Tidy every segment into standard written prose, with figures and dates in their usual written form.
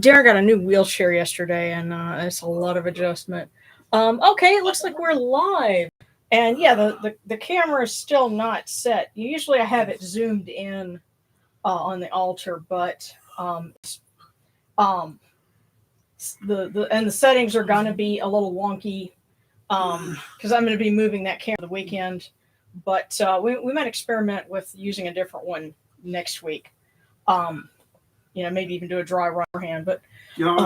Darren got a new wheelchair yesterday, and it's a lot of adjustment. Okay, it looks like we're live. And yeah, the camera is still not set. Usually I have it zoomed in on the altar, but um, the settings are gonna be a little wonky because I'm gonna be moving that camera the weekend. But we might experiment with using a different one next week. Um, maybe even do a dry run hand. But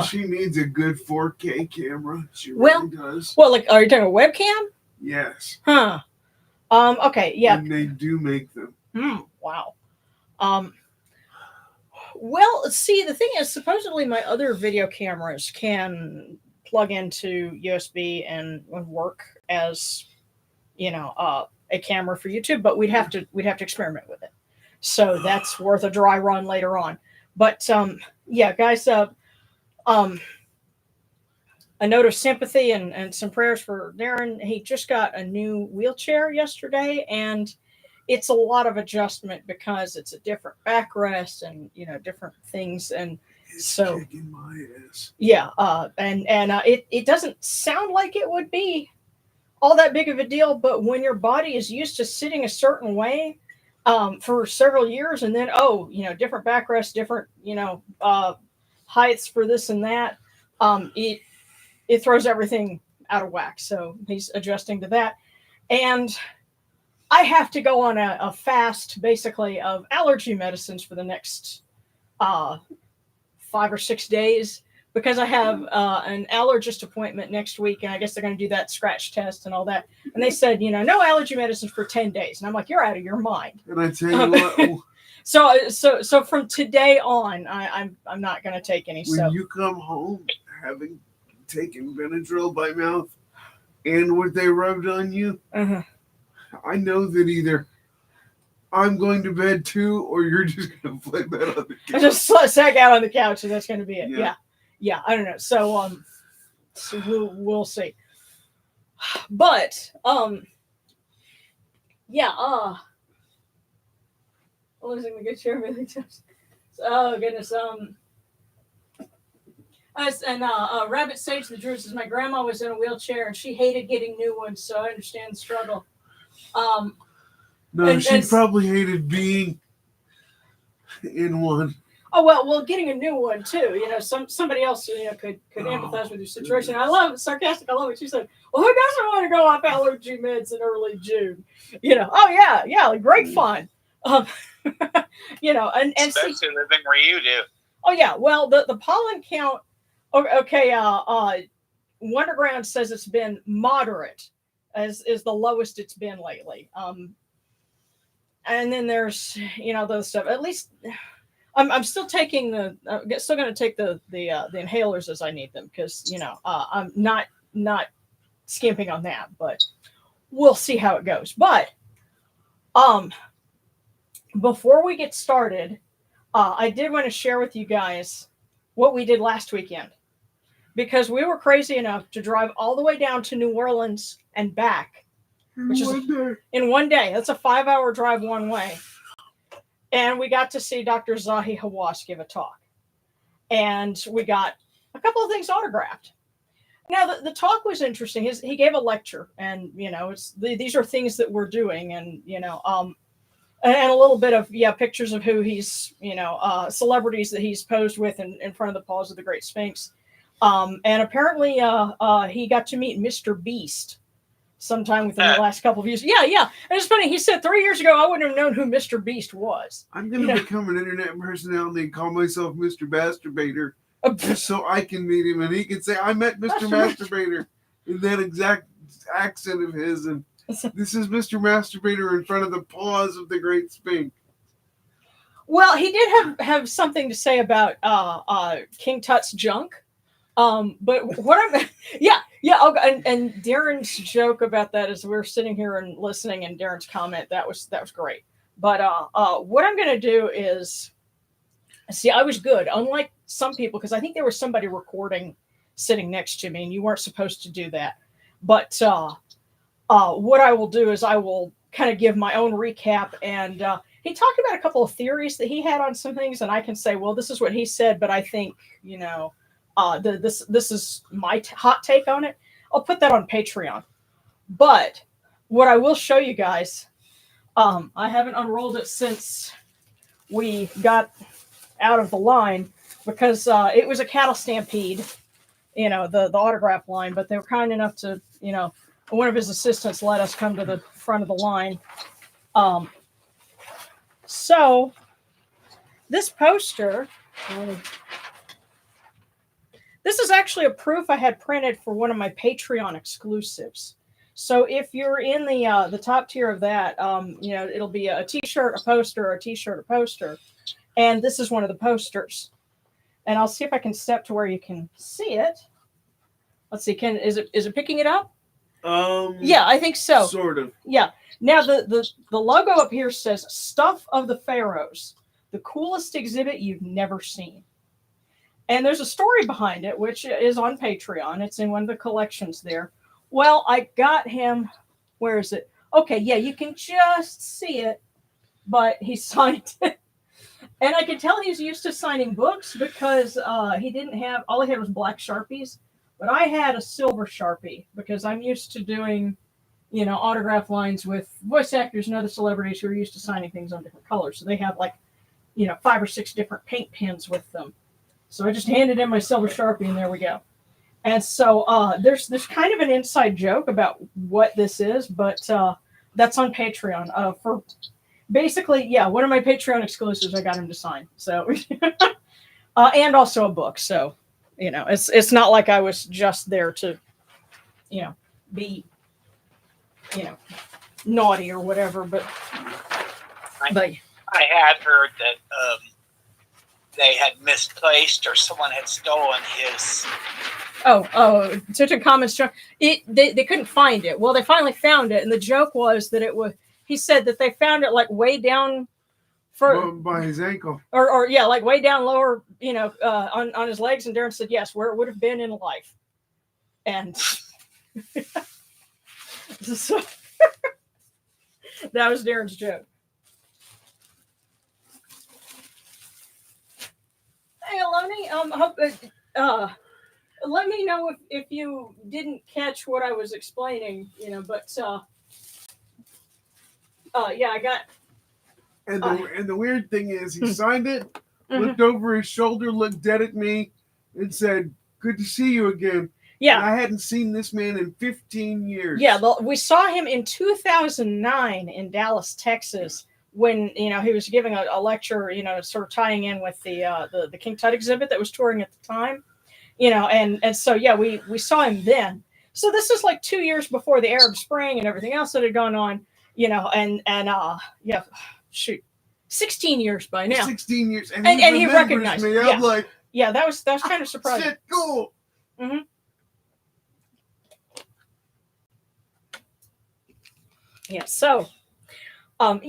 she needs a good 4K camera. She well, really does. Well, like, are you talking a webcam? Yes. Huh. Okay. Yeah. And they do make them. Wow. Well, see, the thing is, supposedly my other video cameras can plug into USB and work as, a camera for YouTube, but we'd have to experiment with it. So that's worth a dry run later on. But yeah, guys, a note of sympathy and some prayers for Darren. He just got a new wheelchair yesterday, and it's a lot of adjustment because it's a different backrest and different things, and it's so kicking my ass. Yeah, and it doesn't sound like it would be all that big of a deal, but when your body is used to sitting a certain way for several years, and then different backrest, different heights for this and that, it throws everything out of whack. So he's adjusting to that, and I have to go on a fast, basically, of allergy medicines for the next 5 or 6 days because I have an allergist appointment next week, and I guess they're going to do that scratch test and all that. And they said, no allergy medicines for 10 days, and I'm like, you're out of your mind. And I tell you what. So from today on, I'm not going to take any. When you come home having taken Benadryl by mouth and what they rubbed on you, I know that either I'm going to bed too, or you're just going to play bed on the couch. I just sag out on the couch, and that's going to be it. Yeah. I don't know. So we'll see. But yeah. Losing the good share really times. Oh goodness. And Rabbit Sage the Drew says my grandma was in a wheelchair and she hated getting new ones, so I understand the struggle. She probably hated being in one. Oh well, getting a new one too. Somebody else could empathize with your situation. I love it, sarcastic. I love it. She said, "Well, who doesn't want to go off allergy meds in early June?" Oh yeah, great fun. And especially living where you do. Oh yeah, well the pollen count. Okay, Wonderground says it's been moderate, as is the lowest it's been lately. And then there's those stuff. At least I'm still taking still going to take the inhalers as I need them because I'm not skimping on that, but we'll see how it goes. But before we get started, I did want to share with you guys what we did last weekend. Because we were crazy enough to drive all the way down to New Orleans and back, which is in one day. That's a 5-hour drive one way. And we got to see Dr. Zahi Hawass give a talk. And we got a couple of things autographed. Now, the talk was interesting. He gave a lecture, and, these are things that we're doing, and, and a little bit of, pictures of who he's, celebrities that he's posed with in front of the paws of the Great Sphinx. And apparently he got to meet Mr. Beast sometime within the last couple of years. Yeah. And it's funny. He said 3 years ago, I wouldn't have known who Mr. Beast was. I'm going to become an internet personality and call myself Mr. Masturbator just so I can meet him. And he can say, I met Mr. Masturbator in that exact accent of his. And this is Mr. Masturbator in front of the paws of the Great Sphinx. Well, he did have something to say about King Tut's junk. But what I'm, and Darren's joke about that is we're sitting here and listening, and Darren's comment that was great. But what I'm going to do is, see, I was good, unlike some people, because I think there was somebody recording sitting next to me, and you weren't supposed to do that. But what I will do is I will kind of give my own recap, and he talked about a couple of theories that he had on some things, and I can say, well, this is what he said, but I think, this is my hot take on it. I'll put that on Patreon. But what I will show you guys, I haven't unrolled it since we got out of the line because it was a cattle stampede, the autograph line, but they were kind enough to, one of his assistants let us come to the front of the line. So this poster, this is actually a proof I had printed for one of my Patreon exclusives. So if you're in the top tier of that, it'll be a T-shirt, a poster, or a T-shirt, a poster, and this is one of the posters. And I'll see if I can step to where you can see it. Let's see, is it picking it up? Yeah, I think so. Sort of. Yeah. Now the logo up here says "Stuff of the Pharaohs," the coolest exhibit you've never seen. And there's a story behind it, which is on Patreon. It's in one of the collections there. Well, I got him. Where is it? Okay, yeah, you can just see it, but he signed it. And I could tell he's used to signing books because he didn't have, all he had was black Sharpies. But I had a silver Sharpie because I'm used to doing, autograph lines with voice actors and other celebrities who are used to signing things on different colors. So they have 5 or 6 different paint pens with them. So I just handed in my silver Sharpie and there we go. And so there's kind of an inside joke about what this is, but that's on Patreon. For basically, one of my Patreon exclusives I got him to sign. So and also a book. So, it's not like I was just there to, be, naughty or whatever, but I had heard that they had misplaced or someone had stolen his. Oh, Tutankhamun's. They couldn't find it. Well, they finally found it, and the joke was that he said that they found it way down by his ankle, or way down lower, on his legs. And Darren said, yes, where it would have been in life. And so that was Darren's joke. Hey, Aloni, let me know if you didn't catch what I was explaining, but I got. And the weird thing is, he signed it, looked over his shoulder, looked dead at me, and said, "Good to see you again." Yeah, and I hadn't seen this man in 15 years. Yeah, we saw him in 2009 in Dallas, Texas, when he was giving a lecture, sort of tying in with the King Tut exhibit that was touring at the time, and so we saw him then. So this is 2 years before the Arab Spring and everything else that had gone on, shoot, 16 years by now. 16 years, and he recognized me. I'm like, that was kind of surprising. Shit, cool. Mm-hmm. Yeah. So, and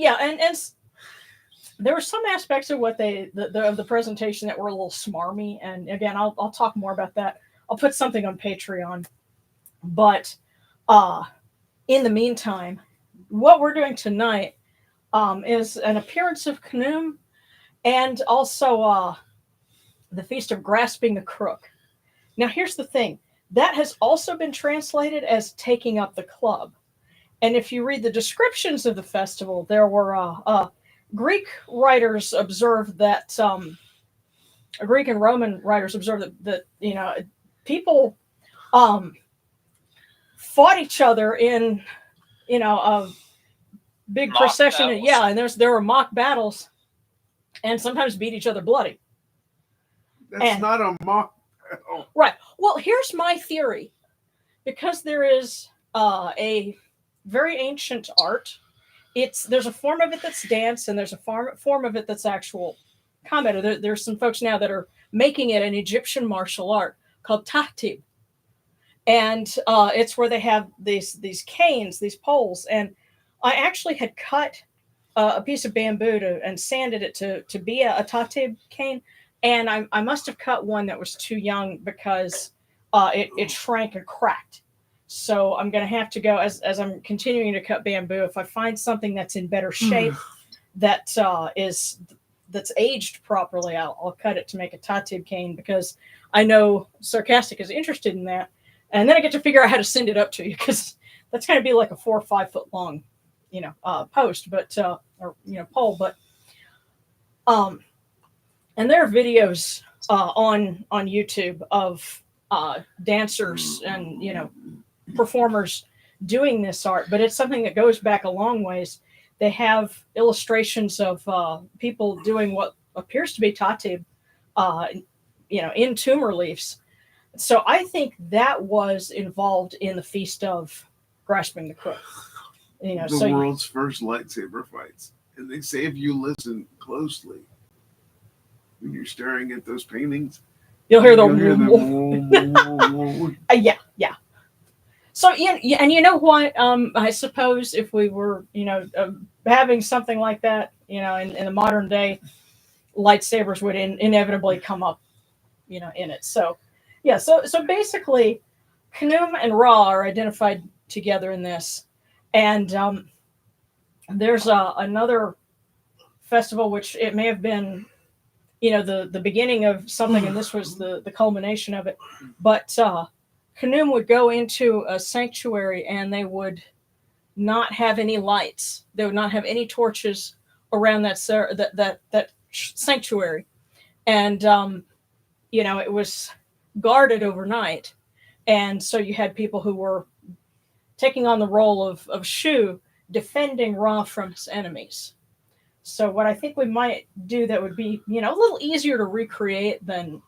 there were some aspects of what of the presentation that were a little smarmy, and again, I'll talk more about that. I'll put something on Patreon, but in the meantime, what we're doing tonight is an appearance of Khnum, and also the Feast of Grasping the Crook. Now, here's the thing. That has also been translated as taking up the club. And if you read the descriptions of the festival, there were Greek writers observed that, Greek and Roman writers observed that people fought each other in, a big mock procession. Battles. Yeah, and there were mock battles, and sometimes beat each other bloody. That's not a mock battle. Right. Well, here's my theory. Because there is a very ancient art, there's a form of it that's dance, and there's a form of it that's actual combat. There's some folks now that are making it an Egyptian martial art called tahtib. And it's where they have these canes, these poles, and I actually had cut a piece of bamboo and sanded it to be a tahtib cane, and I must have cut one that was too young because it shrank and cracked. So I'm going to have to go, as I'm continuing to cut bamboo, if I find something that's in better shape, that that's aged properly, I'll cut it to make a tattoo cane, because I know Sarcastic is interested in that, and then I get to figure out how to send it up to you, because that's going to be like a 4 or 5 foot long, post, but or pole, but and there are videos on YouTube of dancers and performers doing this art, but it's something that goes back a long ways. They have illustrations of people doing what appears to be tattoo, in tomb reliefs. So I think that was involved in the Feast of Grasping the Crook. The world's first lightsaber fights. And they say if you listen closely, when you're staring at those paintings, you'll hear yeah. So and you know what? I suppose if we were, having something like that, in the modern day, lightsabers would inevitably come up, in it. So, yeah. So basically, Khnum and Ra are identified together in this, and there's another festival, which it may have been, the beginning of something, and this was the culmination of it. But Khnum would go into a sanctuary, and they would not have any lights. They would not have any torches around that sanctuary, and it was guarded overnight, and so you had people who were taking on the role of Shu, defending Ra from his enemies. So what I think we might do that would be, a little easier to recreate than,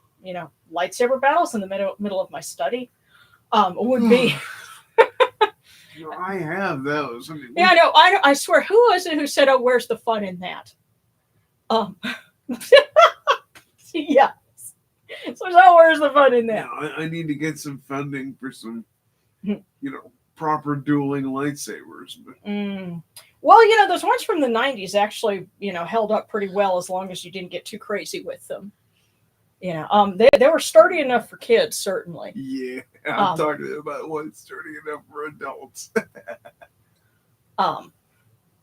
lightsaber battles in the middle of my study, would be. I have those. Yeah, I know. I swear, who was it who said, "Oh, where's the fun in that?" Yeah. So, where's the fun in that? Yeah, I need to get some funding for some, proper dueling lightsabers. Well, those ones from the 90s actually, held up pretty well, as long as you didn't get too crazy with them. They were sturdy enough for kids, certainly. Yeah, I'm talking about one sturdy enough for adults.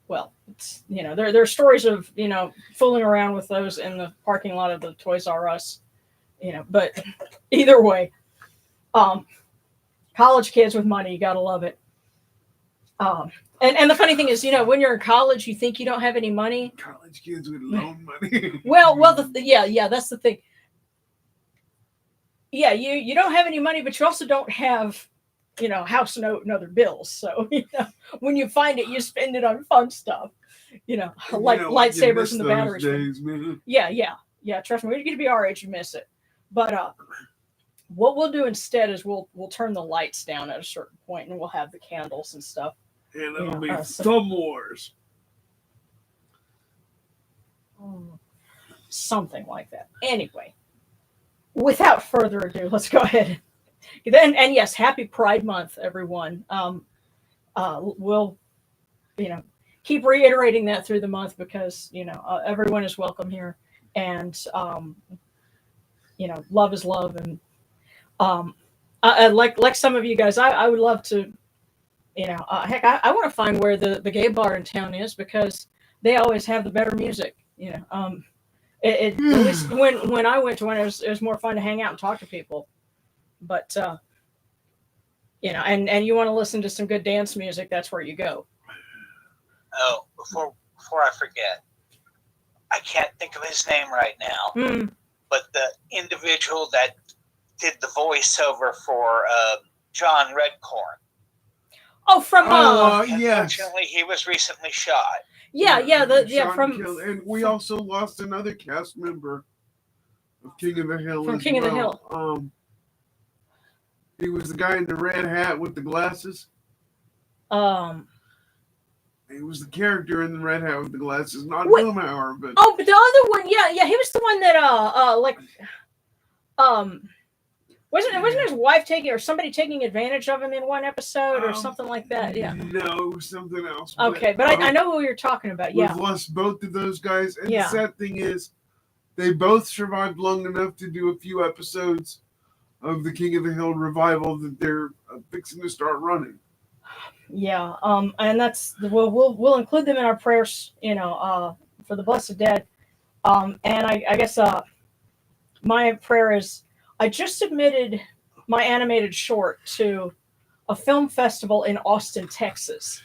Well, it's, there are stories of, fooling around with those in the parking lot of the Toys R Us, but either way, college kids with money, you gotta love it. And the funny thing is, when you're in college, you think you don't have any money. College kids with loan money. well, that's the thing. Yeah, you don't have any money, but you also don't have, house note and other bills. So, when you find it, you spend it on fun stuff, like lightsabers and the batteries. Days, man. Yeah. Trust me, when you get to be our age, you miss it. But what we'll do instead is we'll turn the lights down at a certain point, and we'll have the candles and stuff. And it'll be Thumb Wars. Something like that. Anyway, without further ado, let's go ahead. And yes, happy Pride Month, everyone. We'll, keep reiterating that through the month, because, everyone is welcome here. And, love is love. And like some of you guys, I would love to, heck, I want to find where the gay bar in town is, because they always have the better music. At least when I went to one, it was more fun to hang out and talk to people. But and you want to listen to some good dance music, that's where you go. Oh, before I forget, I can't think of his name right now, but the individual that did the voiceover for John Redcorn. Oh, from yes. Unfortunately, he was recently shot. And we also lost another cast member of King of the Hill. From King of the Hill. He was the guy in the red hat with the glasses. He was the character in the red hat with the glasses, not Boomhauer, but. Oh, but the other one, yeah, he was the one that wasn't his wife somebody taking advantage of him in one episode or something like that? Yeah. No, something else. Okay, but I know who you're talking about. Yeah. We've lost both of those guys, and the sad thing is, they both survived long enough to do a few episodes of the King of the Hill revival that they're fixing to start running. Yeah. And that's we'll include them in our prayers, for the blessed dead. And I guess my prayer is I just submitted my animated short to a film festival in Austin, Texas.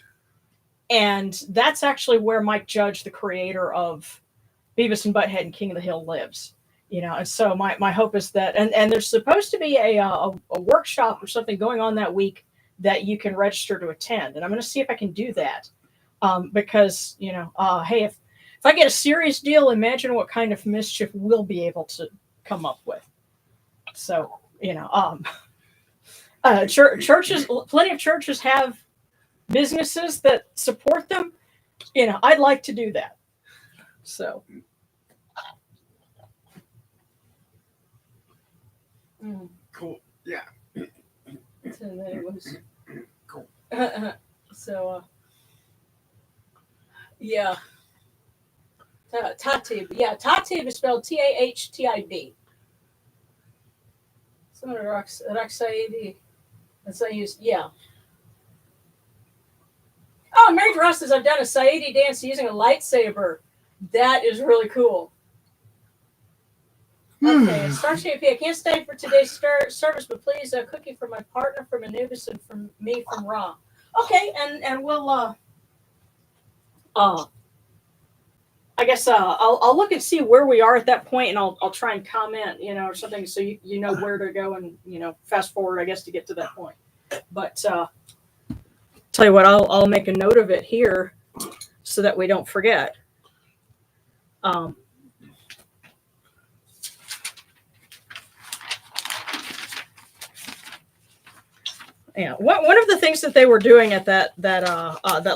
And that's actually where Mike Judge, the creator of Beavis and Butthead and King of the Hill, lives. And so my hope is that, and there's supposed to be a workshop or something going on that week that you can register to attend. And I'm going to see if I can do that. Because, hey, if I get a serious deal, imagine what kind of mischief we'll be able to come up with. So, churches, plenty of churches have businesses that support them. I'd like to do that. So. Cool. Yeah. So that it was Cool. so yeah. Tatib. Yeah, Tatib is spelled Tahtib. Some of the Raksaidi. That's I use. Yeah. Oh, Mary Ross says I've done a Saidi dance using a lightsaber. That is really cool. Okay, Starscape P. I can't stay for today's service, but please a cookie for my partner from Anubis and from me from Ra. Okay, and we'll I guess I'll look and see where we are at that point, and I'll try and comment, or something, so you know where to go, and fast forward, I guess, to get to that point. But tell you what, I'll make a note of it here so that we don't forget. Yeah, one of the things that they were doing at that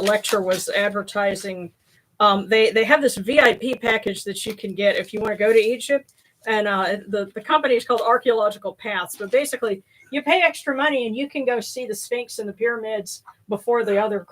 lecture was advertising. They have this VIP package that you can get if you want to go to Egypt, and the company is called Archaeological Paths. But basically, you pay extra money and you can go see the Sphinx and the pyramids before the other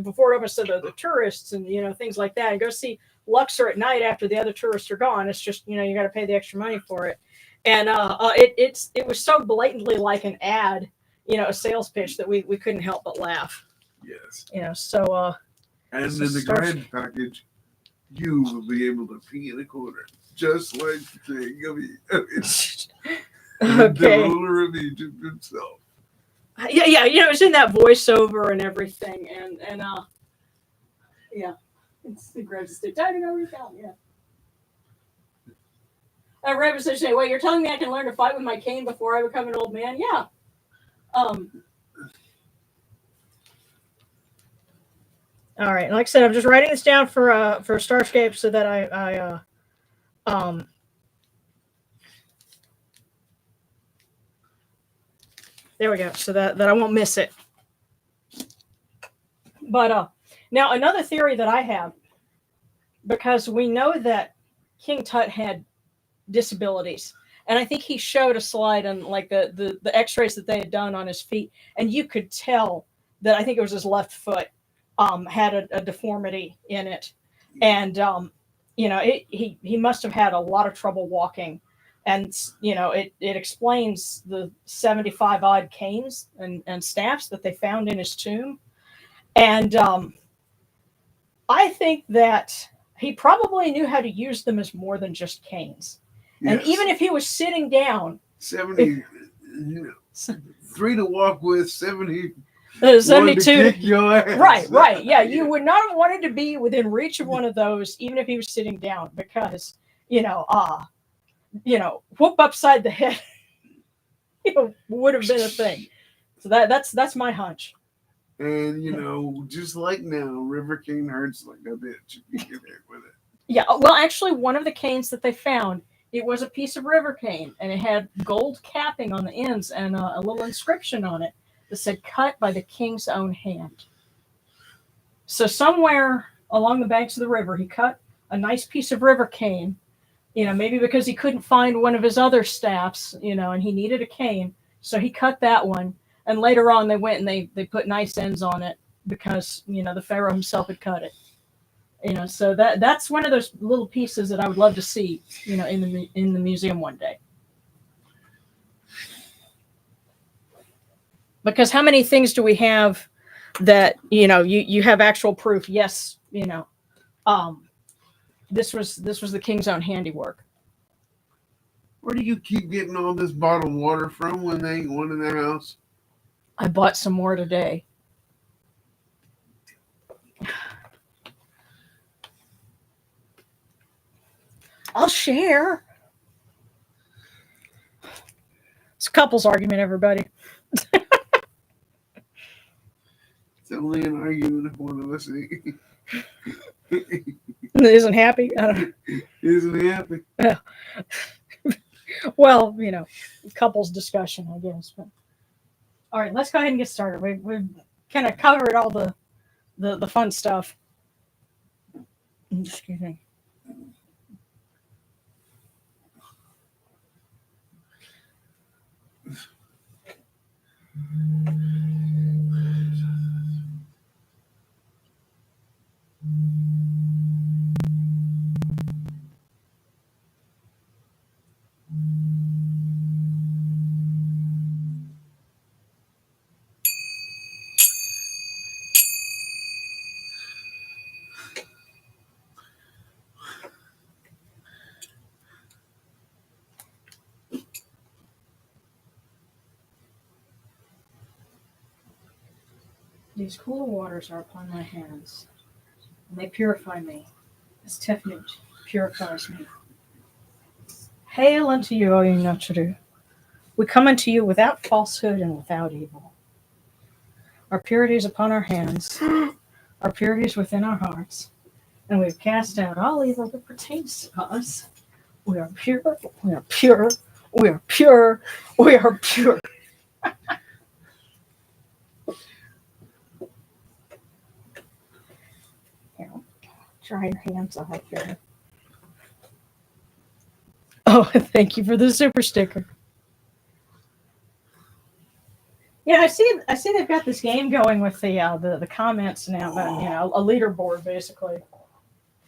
before most of the tourists and things like that, and go see Luxor at night after the other tourists are gone. It's just you got to pay the extra money for it, and it was so blatantly like an ad. A sales pitch that we couldn't help but laugh. Yes. So. And in the grand package, you will be able to pee in a corner, just like the king of Egypt. Okay. The ruler of Egypt himself. Yeah. It's in that voiceover and everything, and yeah, it's the greatest time to go recount. Yeah. Rabbit says, "Wait, you're telling me I can learn to fight with my cane before I become an old man?" Yeah. All right. Like I said, I'm just writing this down for Starscape so that I there we go. So that I won't miss it. But now another theory that I have, because we know that King Tut had disabilities. And I think he showed a slide on like the x-rays that they had done on his feet. And you could tell that I think it was his left foot had a deformity in it. And, he must have had a lot of trouble walking. And, it explains the 75 odd canes and staffs that they found in his tomb. And I think that he probably knew how to use them as more than just canes. Yes. And even if he was sitting down, 70, 3 to walk with, 70. 72. Right. Yeah, You would not have wanted to be within reach of one of those, even if he was sitting down, because whoop upside the head, would have been a thing. So that's my hunch. And just like now, River Cane hurts like a bitch. You get hit with it. Yeah. Well, actually, one of the canes that they found, it was a piece of river cane, and it had gold capping on the ends and a little inscription on it that said "cut by the king's own hand." So somewhere along the banks of the river, he cut a nice piece of river cane, maybe because he couldn't find one of his other staffs, and he needed a cane. So he cut that one. And later on, they went and they put nice ends on it because, the pharaoh himself had cut it. So that's one of those little pieces that I would love to see, in the museum one day. Because how many things do we have that, you have actual proof? Yes, This was the king's own handiwork. Where do you keep getting all this bottled water from when they ain't one in the house? I bought some more today. I'll share. It's a couples argument, everybody. It's only an argument if one of us Isn't happy. I don't. isn't happy. Well, couples discussion, I guess. But all right, let's go ahead and get started. We've kind of covered all the fun stuff. Excuse me. These cool waters are upon my hands, and they purify me, as Tefnut purifies me. Hail unto you, O ye Natcharu. We come unto you without falsehood and without evil. Our purity is upon our hands, our purity is within our hearts, and we have cast out all evil that pertains to us. We are pure, we are pure, we are pure, we are pure. Here, dry your hands off here. Oh, thank you for the super sticker. Yeah, I see they've got this game going with the comments now, but a leaderboard basically.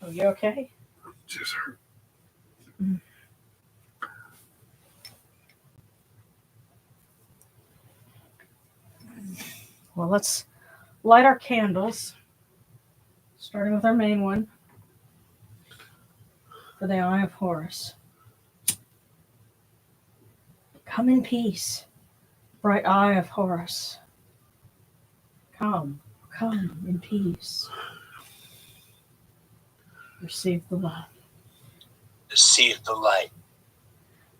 Are you okay? Just hurt. Well, let's light our candles, starting with our main one for the Eye of Horus. Come in peace, bright Eye of Horus. Come in peace. Receive the light. Receive the light.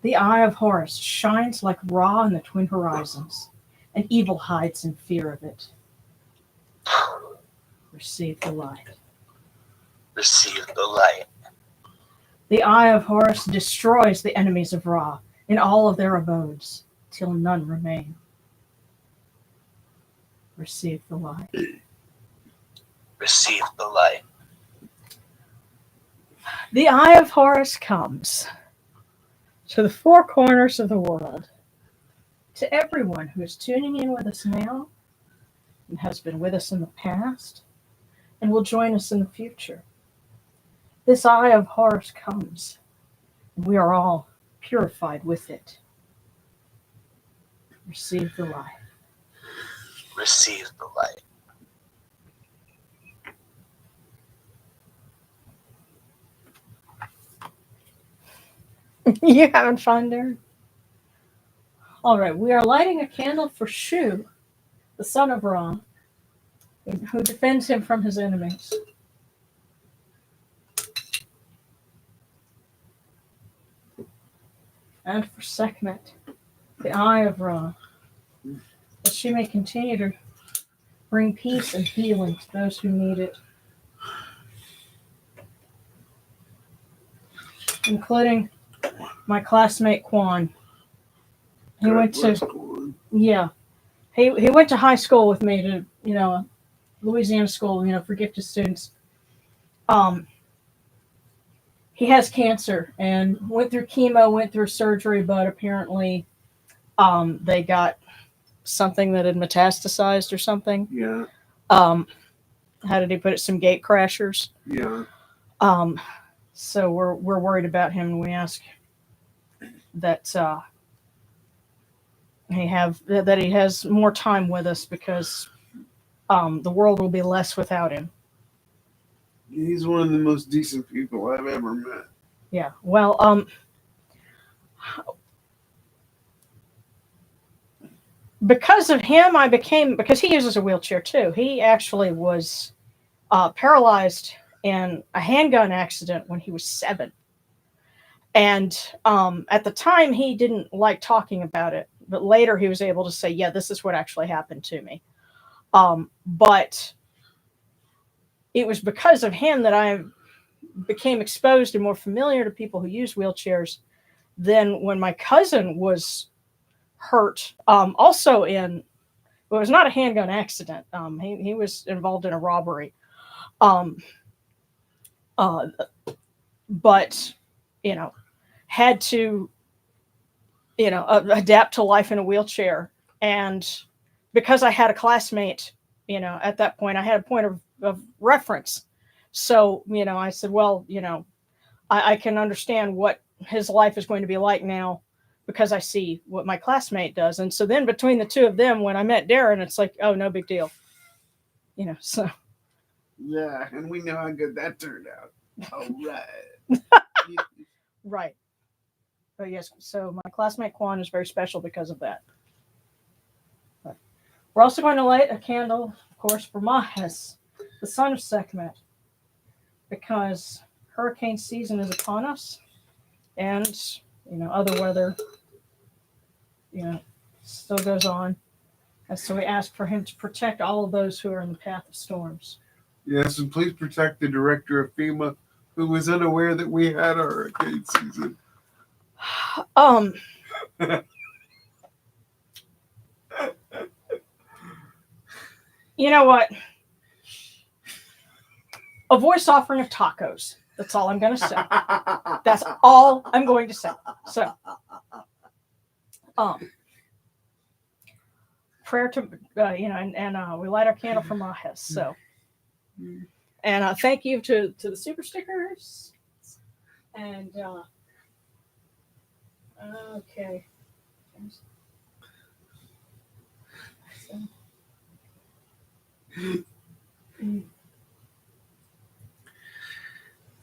The Eye of Horus shines like Ra in the twin horizons, and evil hides in fear of it. Receive the light. Receive the light. The Eye of Horus destroys the enemies of Ra in all of their abodes, till none remain. Receive the light. Receive the light. The Eye of Horus comes to the four corners of the world, to everyone who is tuning in with us now, and has been with us in the past, and will join us in the future. This Eye of Horus comes, and we are all purified with it. Receive the light. Receive the light. You having fun there? All right, we are lighting a candle for Shu, the son of Ra, who defends him from his enemies. And for Sekhmet, the Eye of Ra, that she may continue to bring peace and healing to those who need it, including my classmate Quan. He went to he went to high school with me, to Louisiana school, for gifted students. He has cancer and went through chemo, went through surgery, but apparently they got something that had metastasized or something. Yeah. How did he put it? Some gate crashers. Yeah. So we're worried about him, and we ask that he has more time with us, because the world will be less without him. He's one of the most decent people I've ever met. Yeah. Well, because of him, because he uses a wheelchair too. He actually was paralyzed in a handgun accident when he was 7. And at the time, he didn't like talking about it. But later, he was able to say, yeah, this is what actually happened to me. But it was because of him that I became exposed and more familiar to people who use wheelchairs than when my cousin was hurt. Also well, it was not a handgun accident. He was involved in a robbery. Um, uh, but, had to, adapt to life in a wheelchair. And because I had a classmate, at that point, I had a point of reference. So, I said, well, I can understand what his life is going to be like now because I see what my classmate does. And so then between the two of them, when I met Darren, it's like, oh, no big deal. So. Yeah, and we know how good that turned out. All right. Right. But yes, so my classmate Quan is very special because of that. But we're also going to light a candle, of course, for Mahes, the son of Sekhmet, because hurricane season is upon us, and other weather, still goes on, and so we ask for him to protect all of those who are in the path of storms. Yes, and please protect the director of FEMA, who was unaware that we had a hurricane season. You know what? A voice offering of tacos. That's all I'm going to say. That's all I'm going to say. So, prayer to, and we light our candle for Mahes. So, and thank you to the super stickers. And, okay.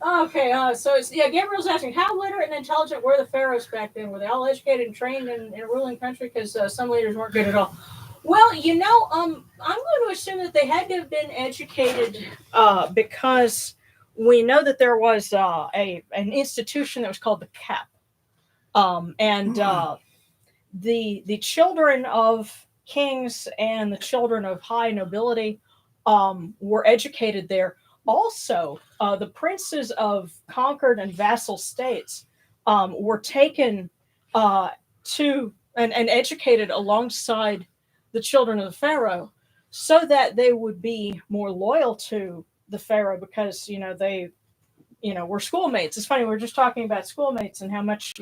Okay, so Gabriel's asking, how literate and intelligent were the pharaohs back then? Were they all educated and trained in a ruling country? Because some leaders weren't good at all. Well, I'm going to assume that they had to have been educated because we know that there was an institution that was called the CAP, and the children of kings and the children of high nobility were educated there. Also, the princes of conquered and vassal states were taken to and educated alongside the children of the pharaoh, so that they would be more loyal to the pharaoh because they were schoolmates. It's funny, we were just talking about schoolmates and how much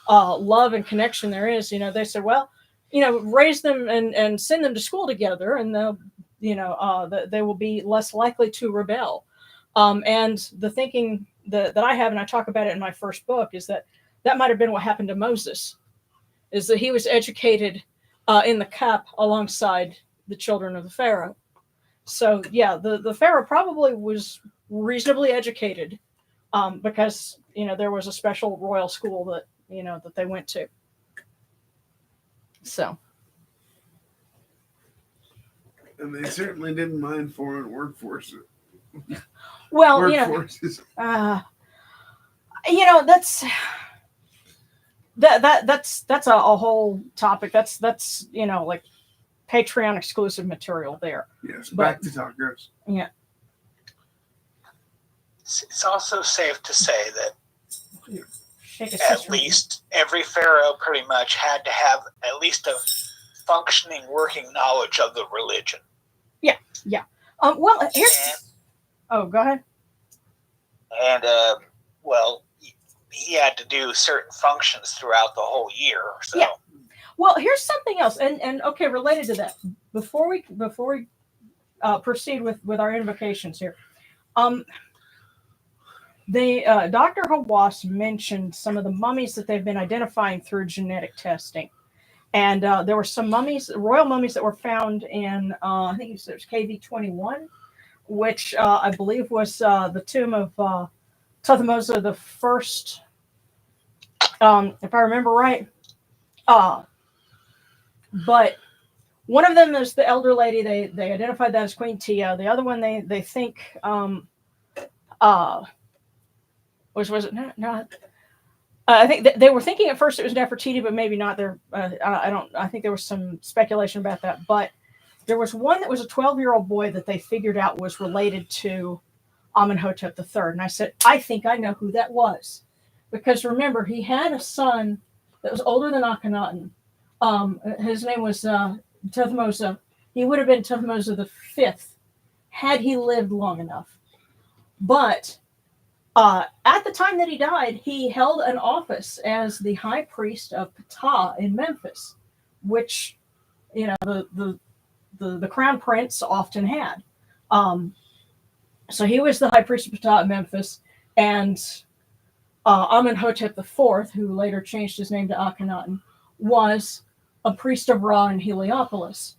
love and connection there is. They said, well, raise them and send them to school together, and they'll they will be less likely to rebel. And the thinking that I have, and I talk about it in my first book, is that might have been what happened to Moses, is that he was educated in the CAP alongside the children of the pharaoh. So yeah, the pharaoh probably was reasonably educated because there was a special royal school that that they went to. So. And they certainly didn't mind foreign workforces. Well, workforces. That's a whole topic. That's like Patreon exclusive material there. Yes, back to tacos. Yeah. It's also safe to say that at least every pharaoh pretty much had to have at least a functioning working knowledge of the religion. Yeah. Well, here's. Oh, go ahead. And he had to do certain functions throughout the whole year. So. Yeah. Well, here's something else, and okay, related to that. Before we proceed with our invocations here, Dr. Hawass mentioned some of the mummies that they've been identifying through genetic testing. And there were some mummies, royal mummies, that were found in, I think it was KV-21, which I believe was the tomb of Tutmosis the first, if I remember right. But one of them is the elder lady. They identified that as Queen Tia. The other one they think was it not I think they were thinking at first it was Nefertiti, but maybe not. There, I don't. I think there was some speculation about that. But there was one that was a 12-year-old boy that they figured out was related to Amenhotep III. And I said, I think I know who that was, because remember he had a son that was older than Akhenaten. His name was Thutmose. He would have been Thutmose the fifth had he lived long enough. But at the time that he died, he held an office as the high priest of Ptah in Memphis, which, you know, the crown prince often had. So he was the high priest of Ptah in Memphis, and Amenhotep IV, who later changed his name to Akhenaten, was a priest of Ra in Heliopolis.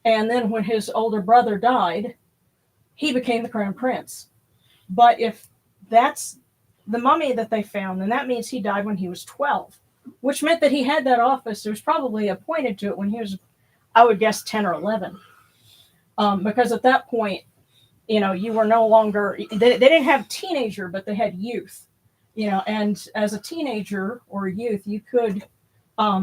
And then when his older brother died, he became the crown prince. But if that's the mummy that they found, then that means he died when he was 12, which meant that he had that office. He was probably appointed to it when he was, I would guess, 10 or 11. Because at that point, you know, you were no longer, they didn't have teenager, but they had youth, you know, and as a teenager or a youth, you could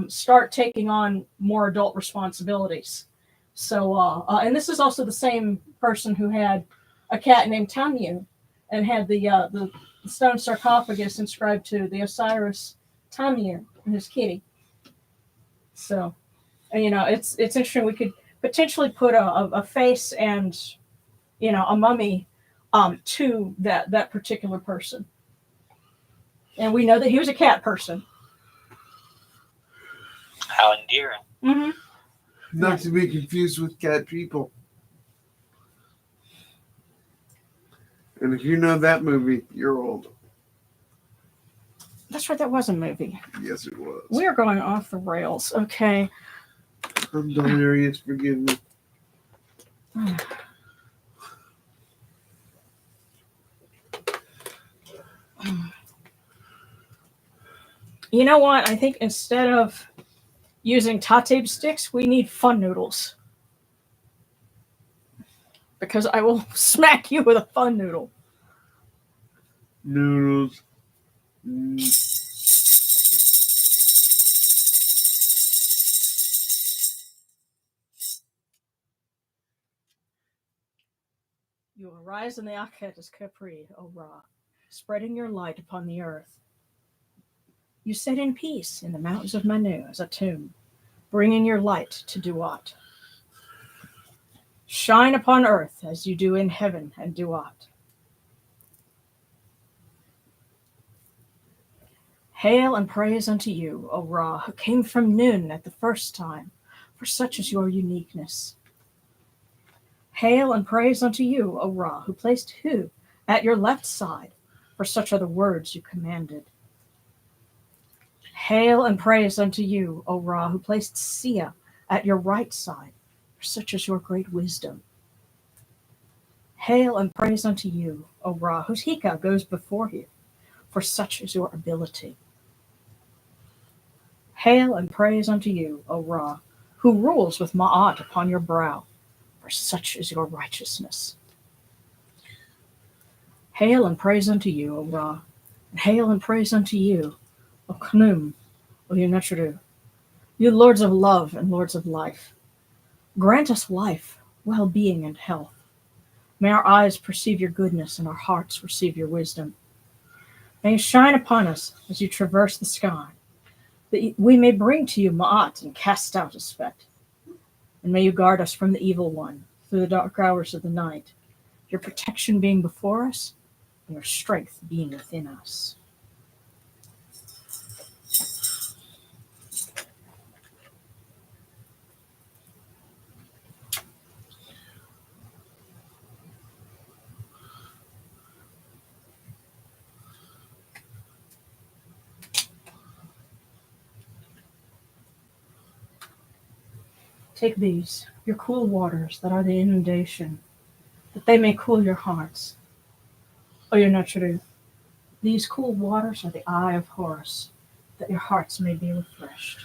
start taking on more adult responsibilities. So, and this is also the same person who had a cat named Tamu, and had the stone sarcophagus inscribed to the Osiris Tamu and his kitty. So, you know, it's interesting. We could potentially put a face and, you know, a mummy to that particular person. And we know that he was a cat person. How endearing. Mm-hmm. Not to be confused with cat people. And if you know that movie, you're old. That's right, that was a movie. Yes, it was. We are going off the rails. Okay. I'm delirious, forgive me. You know what? I think instead of using tatab sticks, we need fun noodles. Because I will smack you with a fun noodle. Noodles. You arise in the Akhet as Capri, O Ra, spreading your light upon the earth. You sit in peace in the mountains of Manu as a tomb, bringing your light to Duat. Shine upon earth as you do in heaven and Duat. Hail and praise unto you, O Ra, who came from Nun at the first time, for such is your uniqueness. Hail and praise unto you, O Ra, who placed Hu at your left side, for such are the words you commanded. Hail and praise unto you, O Ra, who placed Sia at your right side, for such is your great wisdom. Hail and praise unto you, O Ra, whose Hika goes before you, for such is your ability. Hail and praise unto you, O Ra, who rules with Ma'at upon your brow, for such is your righteousness. Hail and praise unto you, O Ra, and hail and praise unto you, O Khnum, O Yunachru, you lords of love and lords of life. Grant us life, well-being, and health. May our eyes perceive your goodness and our hearts receive your wisdom. May you shine upon us as you traverse the sky, that we may bring to you Ma'at and cast out a spect. And may you guard us from the evil one through the dark hours of the night, your protection being before us and your strength being within us. Take these, your cool waters that are the inundation, that they may cool your hearts. Oh, you're not true. These cool waters are the eye of Horus, that your hearts may be refreshed.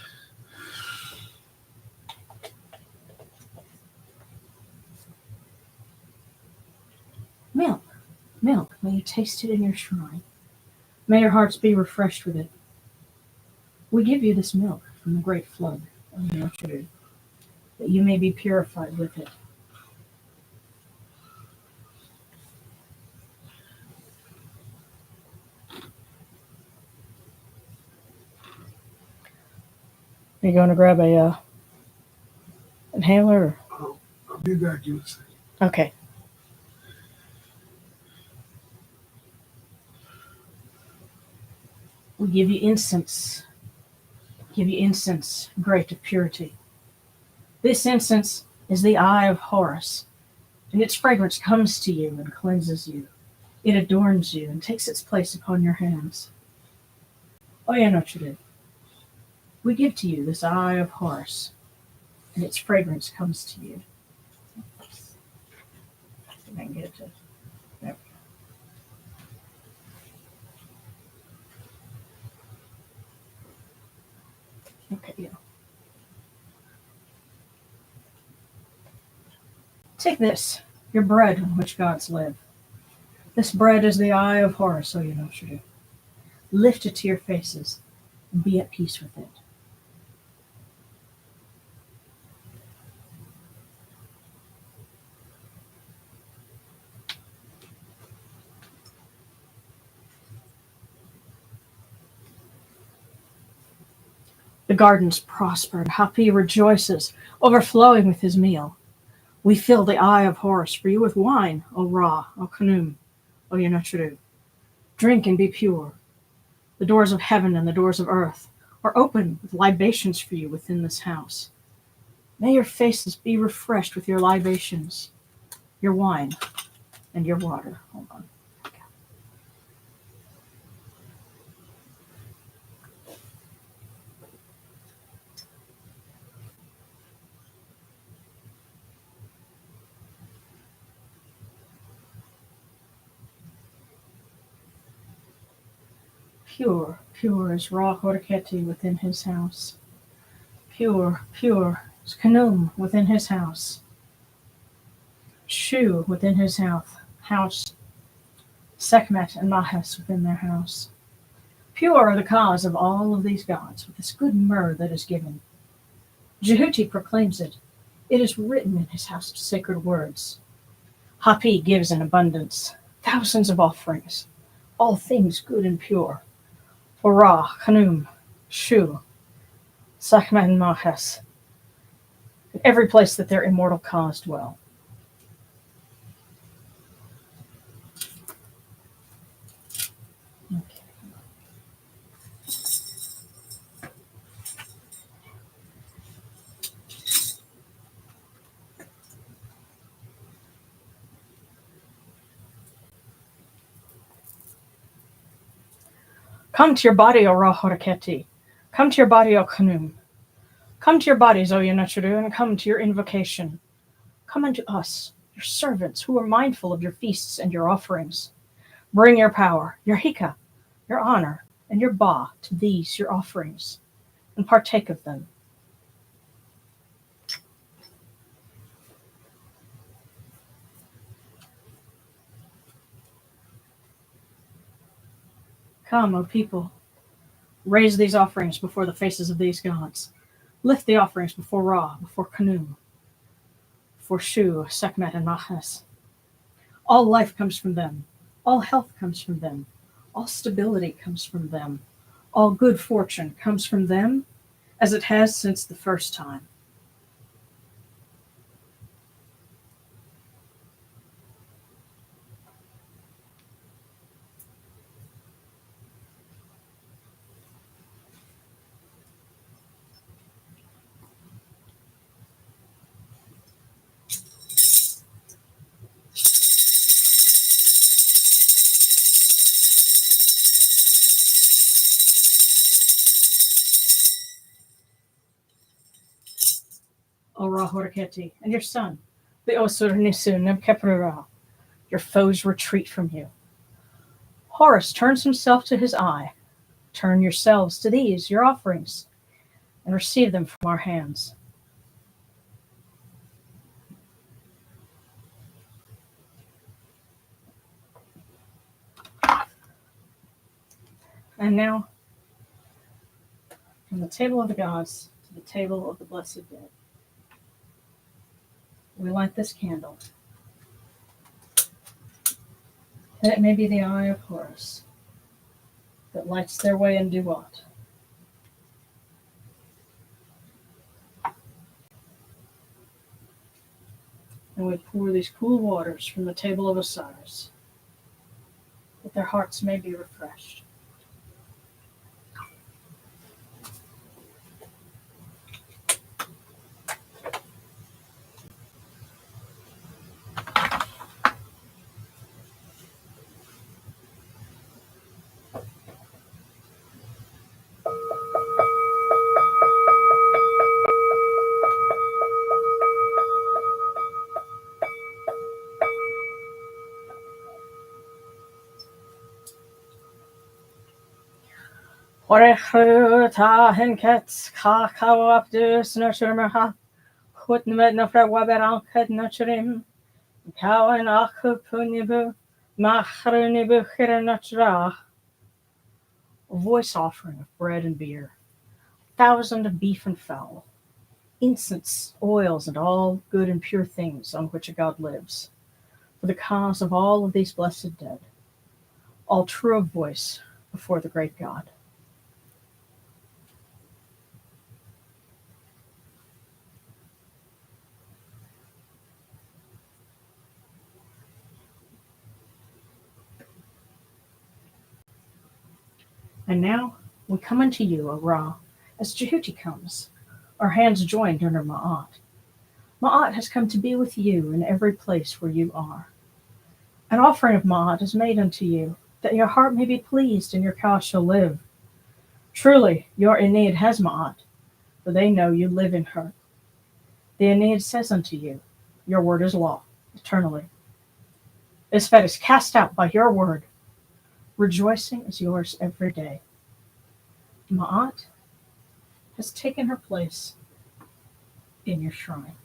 Milk, milk, may you taste it in your shrine. May your hearts be refreshed with it. We give you this milk from the great flood of Notre, that you may be purified with it. Are you going to grab a inhaler? I'll be back in a second. Okay. We give you incense. Give you incense, great of purity. This incense is the eye of Horus, and its fragrance comes to you and cleanses you. It adorns you and takes its place upon your hands. Oya Notre, we give to you this eye of Horus, and its fragrance comes to you. If I can get it to. There we go. Okay, yeah. Take this, your bread on which gods live. This bread is the eye of Horus, Oya Notre. Lift it to your faces and be at peace with it. The gardens prospered. Hapi rejoices, overflowing with his meal. We fill the eye of Horus for you with wine, O Ra, O Khnum, O Yenotru. Drink and be pure. The doors of heaven and the doors of earth are open with libations for you within this house. May your faces be refreshed with your libations, your wine, and your water. Hold on. Pure, pure is Ra Horketi within his house. Pure, pure is Khnum within his house. Shu within his house. Sekhmet and Mahes within their house. Pure are the cause of all of these gods with this good myrrh that is given. Jehuti proclaims it. It is written in his house of sacred words. Hapi gives in abundance, thousands of offerings, all things good and pure. For Ra, Khnum, Shu, Sekhmet and Mahes, in every place that their immortal cause dwell. Okay. Come to your body, O Ra Horketi. Come to your body, O Khnum. Come to your bodies, O Yenotru, and come to your invocation. Come unto us, your servants, who are mindful of your feasts and your offerings. Bring your power, your hika, your honor, and your ba to these your offerings, and partake of them. Come, O people, raise these offerings before the faces of these gods. Lift the offerings before Ra, before Khnum, before Shu, Sekhmet, and Mahes. All life comes from them. All health comes from them. All stability comes from them. All good fortune comes from them, as it has since the first time. O Ra Horketi, and your son, the Osur Nisun Nebkeprura, Your foes retreat from you. Horus turns himself to his eye. Turn yourselves to these, your offerings, and receive them from our hands. And now, from the table of the gods to the table of the blessed dead, we light this candle, that it may be the eye of Horus that lights their way in Duat. And we pour these cool waters from the table of Osiris, that their hearts may be refreshed. Orechuta henkets kakawapdus nurturmaha, hutmed nofra waberanket nurturim, kawan akupunibu, machrunibu hiranatra. A voice offering of bread and beer, 1,000 of beef and fowl, incense, oils, and all good and pure things on which a god lives, for the cause of all of these blessed dead, all true of voice before the great God. And now we come unto you, O Ra, as Jehuti comes, our hands joined under Ma'at. Ma'at has come to be with you in every place where you are. An offering of Ma'at is made unto you, that your heart may be pleased and your cow shall live. Truly, your Aeneid has Ma'at, for they know you live in her. The Aeneid says unto you, your word is law, eternally. Isfet is cast out by your word. Rejoicing is yours every day. Ma'at has taken her place in your shrine.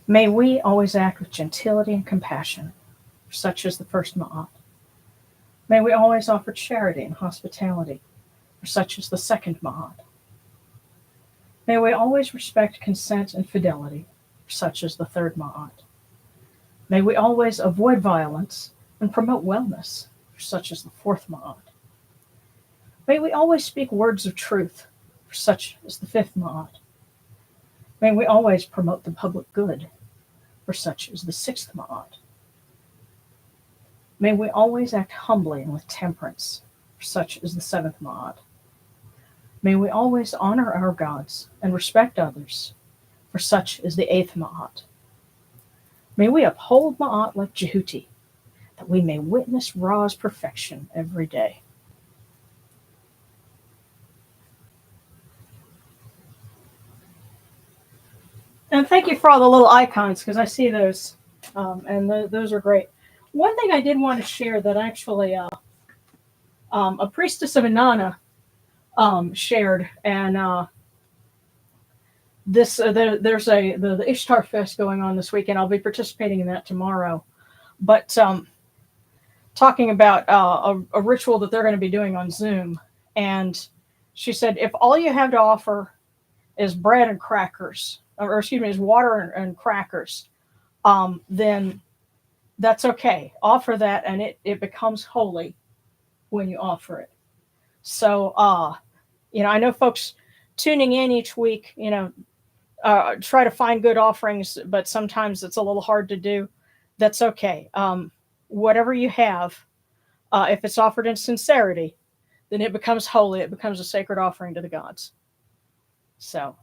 May we always act with gentility and compassion, for such is the first Ma'at. May we always offer charity and hospitality, for such is the second Ma'at. May we always respect consent and fidelity, for such is the third Ma'at. May we always avoid violence and promote wellness, for such is the fourth Ma'at. May we always speak words of truth, for such is the fifth Ma'at. May we always promote the public good, for such is the sixth Ma'at. May we always act humbly and with temperance, for such is the seventh Ma'at. May we always honor our gods and respect others, for such is the eighth Ma'at. May we uphold Ma'at like Jehuti, that we may witness Ra's perfection every day. And thank you for all the little icons, because I see those, and those are great. One thing I did want to share that actually a priestess of Inanna shared, and there's the Ishtar Fest going on this weekend. I'll be participating in that tomorrow. But talking about a ritual that they're going to be doing on Zoom. And she said, if all you have to offer is bread and crackers, or excuse me, is water and crackers, then that's okay. Offer that, and it becomes holy when you offer it. So, I know folks tuning in each week, try to find good offerings, but sometimes it's a little hard to do. That's okay. Whatever you have, if it's offered in sincerity, then it becomes holy. It becomes a sacred offering to the gods. So,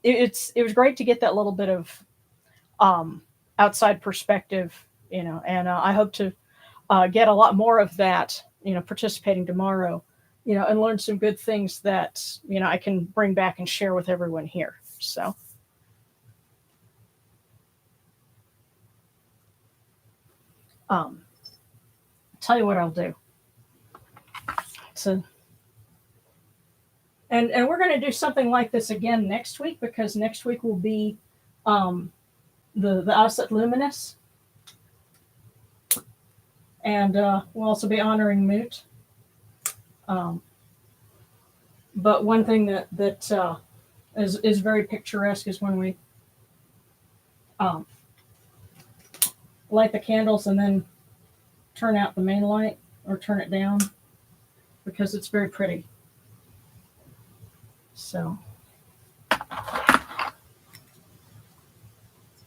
it was great to get that little bit of outside perspective, and I hope to get a lot more of that, participating tomorrow, and learn some good things that, I can bring back and share with everyone here. So. Tell you what I'll do. So, and we're going to do something like this again next week, because next week will be the Asset Luminous, and we'll also be honoring Moot. But one thing that is very picturesque is when we light the candles and then turn out the main light, or turn it down, because it's very pretty. So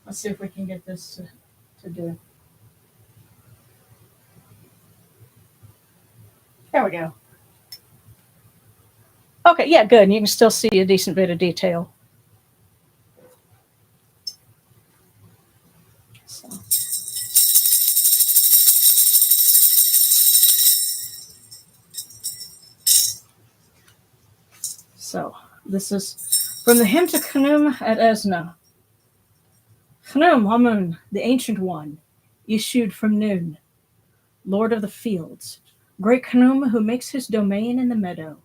let's see if we can get this to do. There we go. Okay, yeah, good. And you can still see a decent bit of detail. So this is from the hymn to Khnum at Esna. Khnum, Amun, the Ancient One, issued from noon, Lord of the fields, great Khnum who makes his domain in the meadow,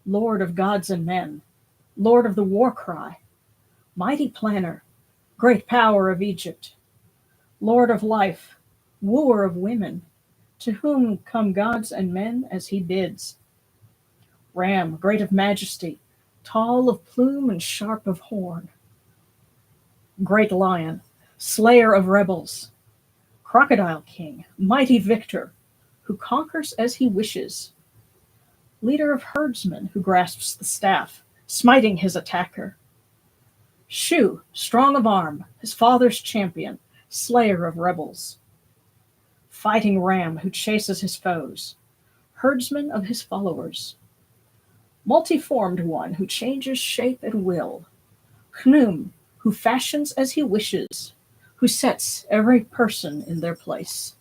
Lord of gods and men, Lord of the war cry, mighty planner, great power of Egypt, Lord of life, wooer of women, to whom come gods and men as he bids. Ram, great of majesty, tall of plume and sharp of horn. Great lion, slayer of rebels. Crocodile king, mighty victor, who conquers as he wishes. Leader of herdsmen who grasps the staff, smiting his attacker. Shu, strong of arm, his father's champion, slayer of rebels. Fighting ram who chases his foes, herdsman of his followers. Multiformed one who changes shape at will. Khnum, who fashions as he wishes, who sets every person in their place.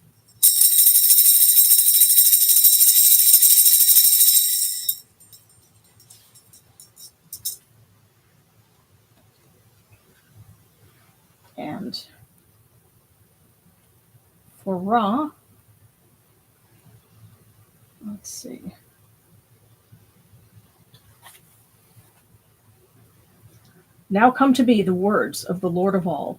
And for Ra, let's see. Now come to be the words of the Lord of all.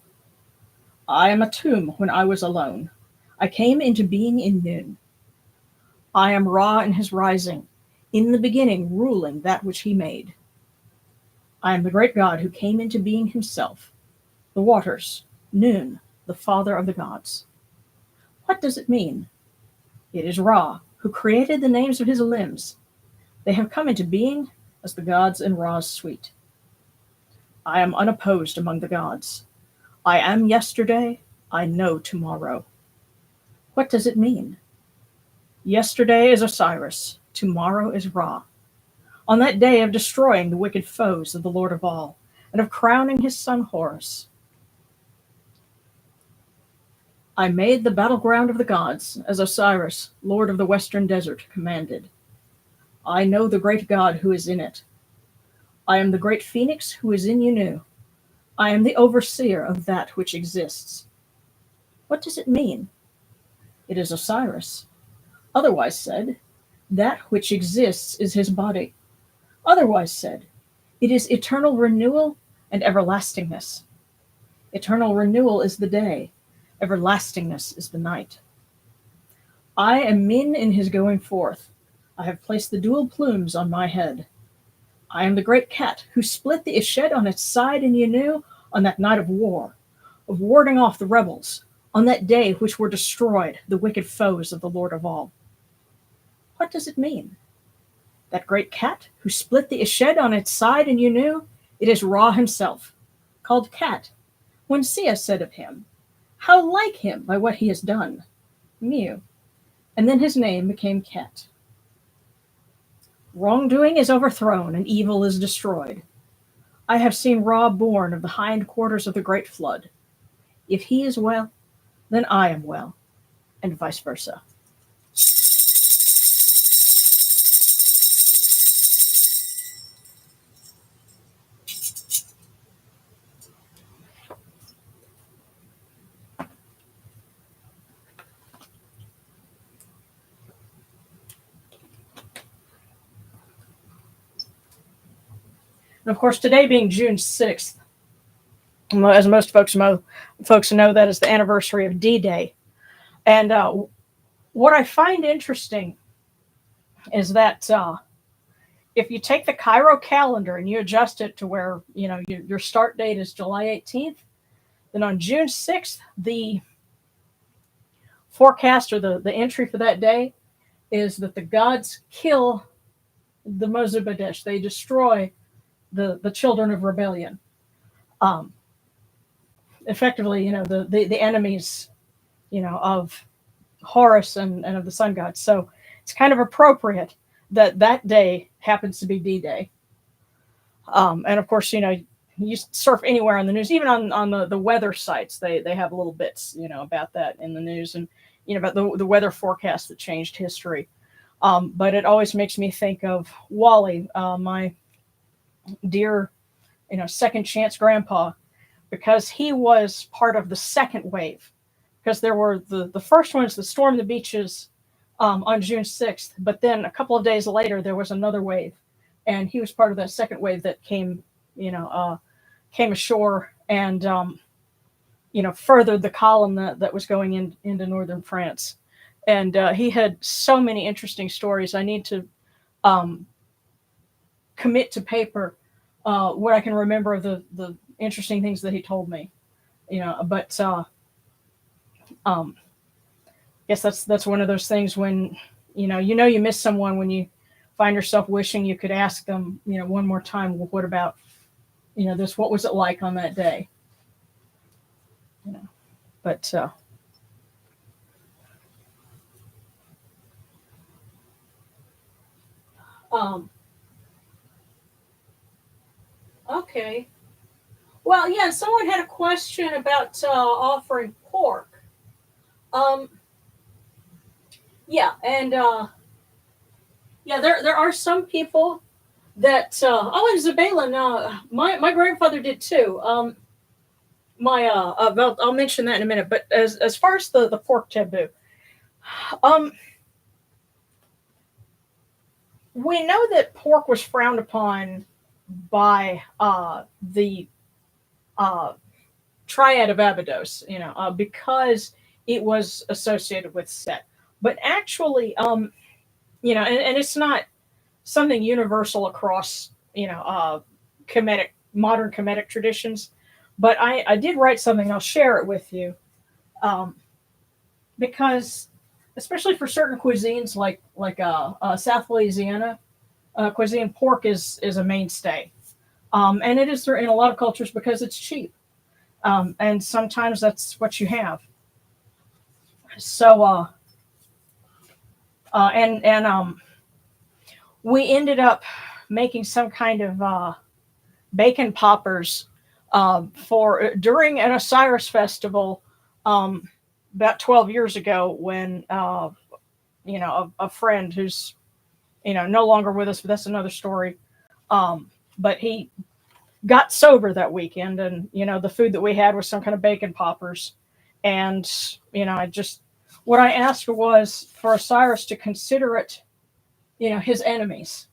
I am a tomb when I was alone. I came into being in noon. I am Ra in his rising, in the beginning ruling that which he made. I am the great God who came into being himself, the waters, noon, the father of the gods. What does it mean? It is Ra, who created the names of his limbs. They have come into being as the gods in Ra's suite. I am unopposed among the gods. I am yesterday, I know tomorrow. What does it mean? Yesterday is Osiris, tomorrow is Ra. On that day of destroying the wicked foes of the Lord of all, and of crowning his son Horus. I made the battleground of the gods, as Osiris, Lord of the western desert, commanded. I know the great God who is in it. I am the great phoenix who is in Yunu. I am the overseer of that which exists. What does it mean? It is Osiris. Otherwise said, that which exists is his body. Otherwise said, it is eternal renewal and everlastingness. Eternal renewal is the day. Everlastingness is the night. I am Min in his going forth. I have placed the dual plumes on my head. I am the great cat who split the Ished on its side in Yanu on that night of war, of warding off the rebels, on that day which were destroyed, the wicked foes of the Lord of all. What does it mean? That great cat who split the Ished on its side in Yanu, it is Ra himself, called Cat, when Sia said of him, how like him by what he has done, Mew, and then his name became Cat. Wrongdoing is overthrown and evil is destroyed. I have seen Ra born of the hindquarters of the great flood. If he is well, then I am well, and vice versa. And of course, today being June 6th, as most folks know, that is the anniversary of D-Day. And what I find interesting is that if you take the Cairo calendar and you adjust it to where, your start date is July 18th, then on June 6th, the forecast or the entry for that day is that the gods kill the Mozabadesh. They destroy the children of rebellion. Effectively, the enemies, of Horus and of the sun gods. So it's kind of appropriate that day happens to be D-Day. And of course, you surf anywhere on the news, even on the weather sites, they have little bits, about that in the news, and about the weather forecast that changed history. But it always makes me think of Wally, my dear, second chance grandpa, because he was part of the second wave. Because there were the first ones that stormed the beaches on June 6th, but then a couple of days later there was another wave, and he was part of that second wave that came ashore and furthered the column that was going into northern France. And he had so many interesting stories. I need to commit to paper what I can remember of the interesting things that he told me. But guess that's one of those things when you miss someone, when you find yourself wishing you could ask them one more time, well, what about this, what was it like on that day? But okay, well, yeah, someone had a question about offering pork. Yeah, and yeah, there are some people that and Zabalin, my grandfather did too. Well, I'll mention that in a minute. But as far as the pork taboo, we know that pork was frowned upon by the triad of Abydos, because it was associated with Set. But actually, and it's not something universal across, Kemetic, modern Kemetic traditions. But I did write something, I'll share it with you. Because, especially for certain cuisines like South Louisiana cuisine, pork is a mainstay. And it is in a lot of cultures because it's cheap. And sometimes that's what you have. So, we ended up making some kind of bacon poppers for during an Osiris festival about 12 years ago, when a friend who's no longer with us, but that's another story. But he got sober that weekend, and the food that we had was some kind of bacon poppers, and what I asked was for Osiris to consider it his enemies,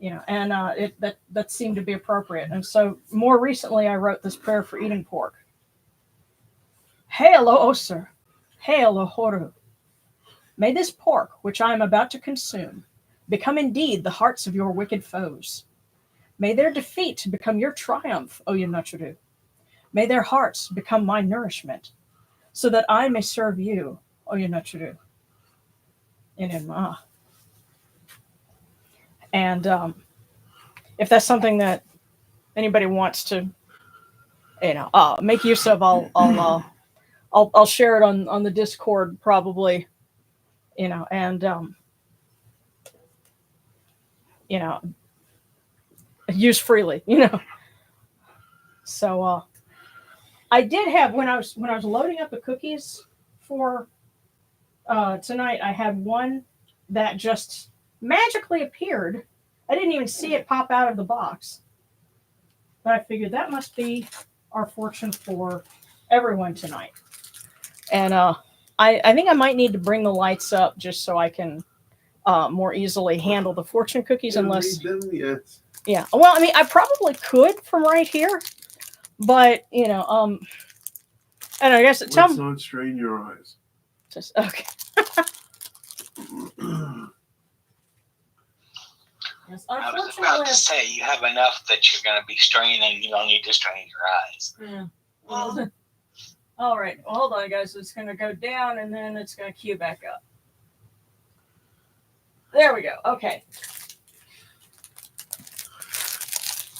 and that seemed to be appropriate. And so more recently I wrote this prayer for eating pork. Hail, O Osir, hail, O Horu. May this pork which I am about to consume become indeed the hearts of your wicked foes. May their defeat become your triumph, O Yenachuru. May their hearts become my nourishment, so that I may serve you, O Yenachuru. And if that's something that anybody wants to, make use of, I'll share it on the Discord probably, and use freely, So I did have, when I was loading up the cookies for tonight, I had one that just magically appeared. I didn't even see it pop out of the box, but I figured that must be our fortune for everyone tonight. And I think I might need to bring the lights up just so I can more easily handle the fortune cookies. Unless, read them? Yes. Yeah. Well, I mean, I probably could from right here, but and I guess Let's tell not strain your eyes. just okay. Yes, I was about to say, you have enough that you're going to be straining. You don't need to strain your eyes. Yeah. Well, all right. Well, hold on, guys. It's going to go down, and then it's going to cue back up. There we go. Okay.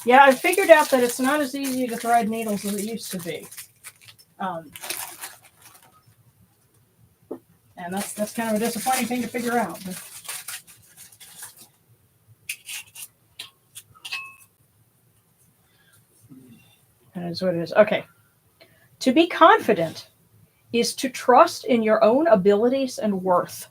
Yeah, I figured out that it's not as easy to thread needles as it used to be. And that's kind of a disappointing thing to figure out. But that is what it is. Okay. To be confident is to trust in your own abilities and worth.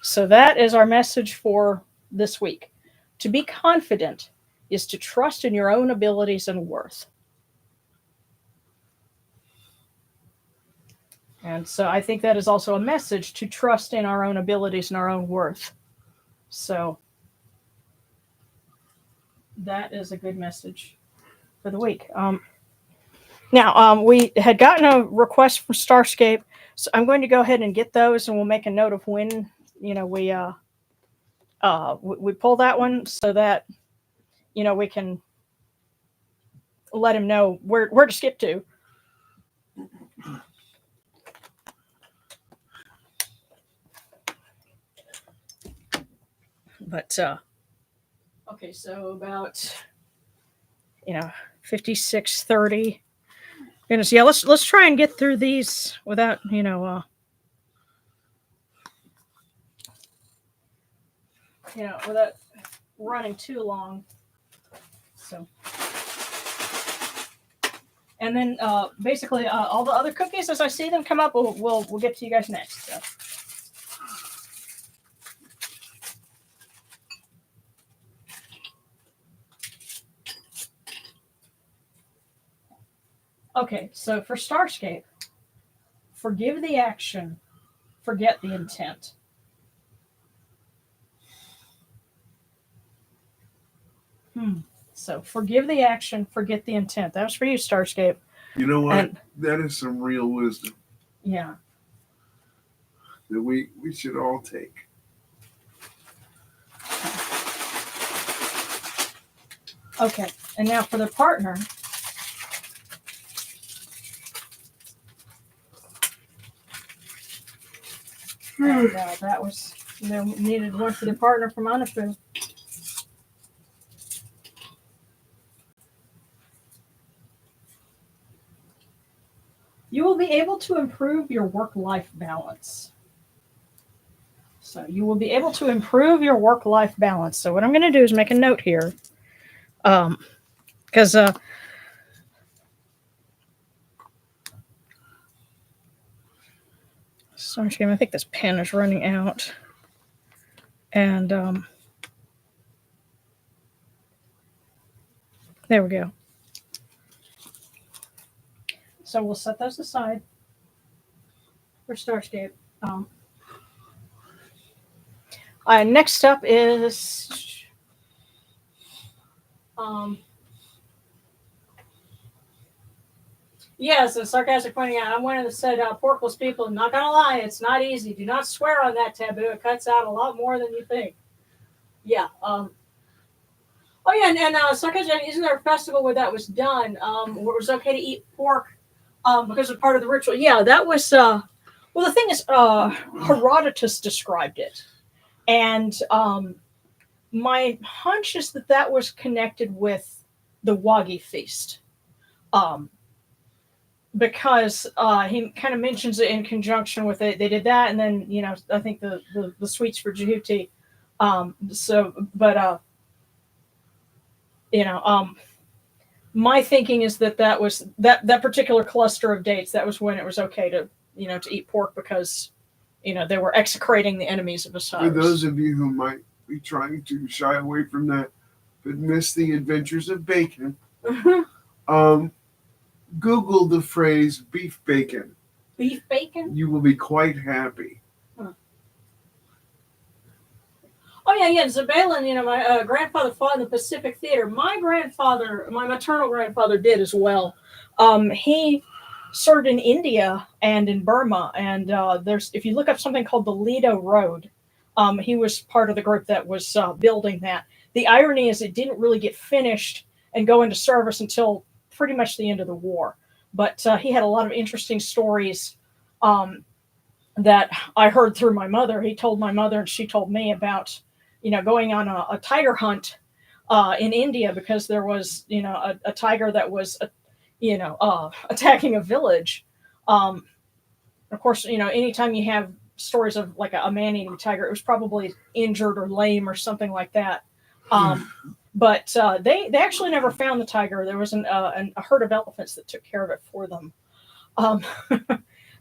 So that is our message for this week. To be confident is to trust in your own abilities and worth. And so I think that is also a message to trust in our own abilities and our own worth. So that is a good message for the week. Now, we had gotten a request from Starscape, so I'm going to go ahead and get those, and we'll make a note of when we pull that one so that we can let him know where to skip to. But okay, so about 56:30. Goodness, yeah. Let's try and get through these without without running too long. So, and then basically all the other cookies as I see them come up, we'll get to you guys next. So. Okay, so for Starscape, forgive the action, forget the intent. So forgive the action, forget the intent. That was for you, Starscape. You know what? That is some real wisdom. Yeah. That we should all take. Okay, and now for the partner. And, that was needed one for the partner from Anafu. You will be able to improve your work-life balance. So you will be able to improve your work-life balance. So what I'm going to do is make a note here. Because I think this pen is running out. And there we go. So we'll set those aside for Starscape. Next up is yes, the sarcastic pointing out. I'm one of the said porkless people. I'm not gonna lie, it's not easy. Do not swear on that taboo. It cuts out a lot more than you think. Yeah. Oh yeah, and sarcastic. Isn't there a festival where that was done? Where it was okay to eat pork because of part of the ritual. Yeah, that was. Well, the thing is, Herodotus described it, and my hunch is that was connected with the Wagi feast. Because he kind of mentions it in conjunction with it. They did that, and then I think the sweets for Jehuti. My thinking is that was that particular cluster of dates. That was when it was okay to to eat pork because they were execrating the enemies of Osiris. For those of you who might be trying to shy away from that, but miss the adventures of bacon, Google the phrase beef bacon. Beef bacon? You will be quite happy. Huh. Oh yeah, Zabelin, my grandfather fought in the Pacific Theater. My maternal grandfather did as well. He served in India and in Burma, and if you look up something called the Lido Road, he was part of the group that was building that. The irony is it didn't really get finished and go into service until pretty much the end of the war. But he had a lot of interesting stories that I heard through my mother. He told my mother, and she told me about, going on a tiger hunt in India because there was, a tiger that was, attacking a village. Of course, anytime you have stories of like a man-eating tiger, it was probably injured or lame or something like that. But they actually never found the tiger. There was a herd of elephants that took care of it for them.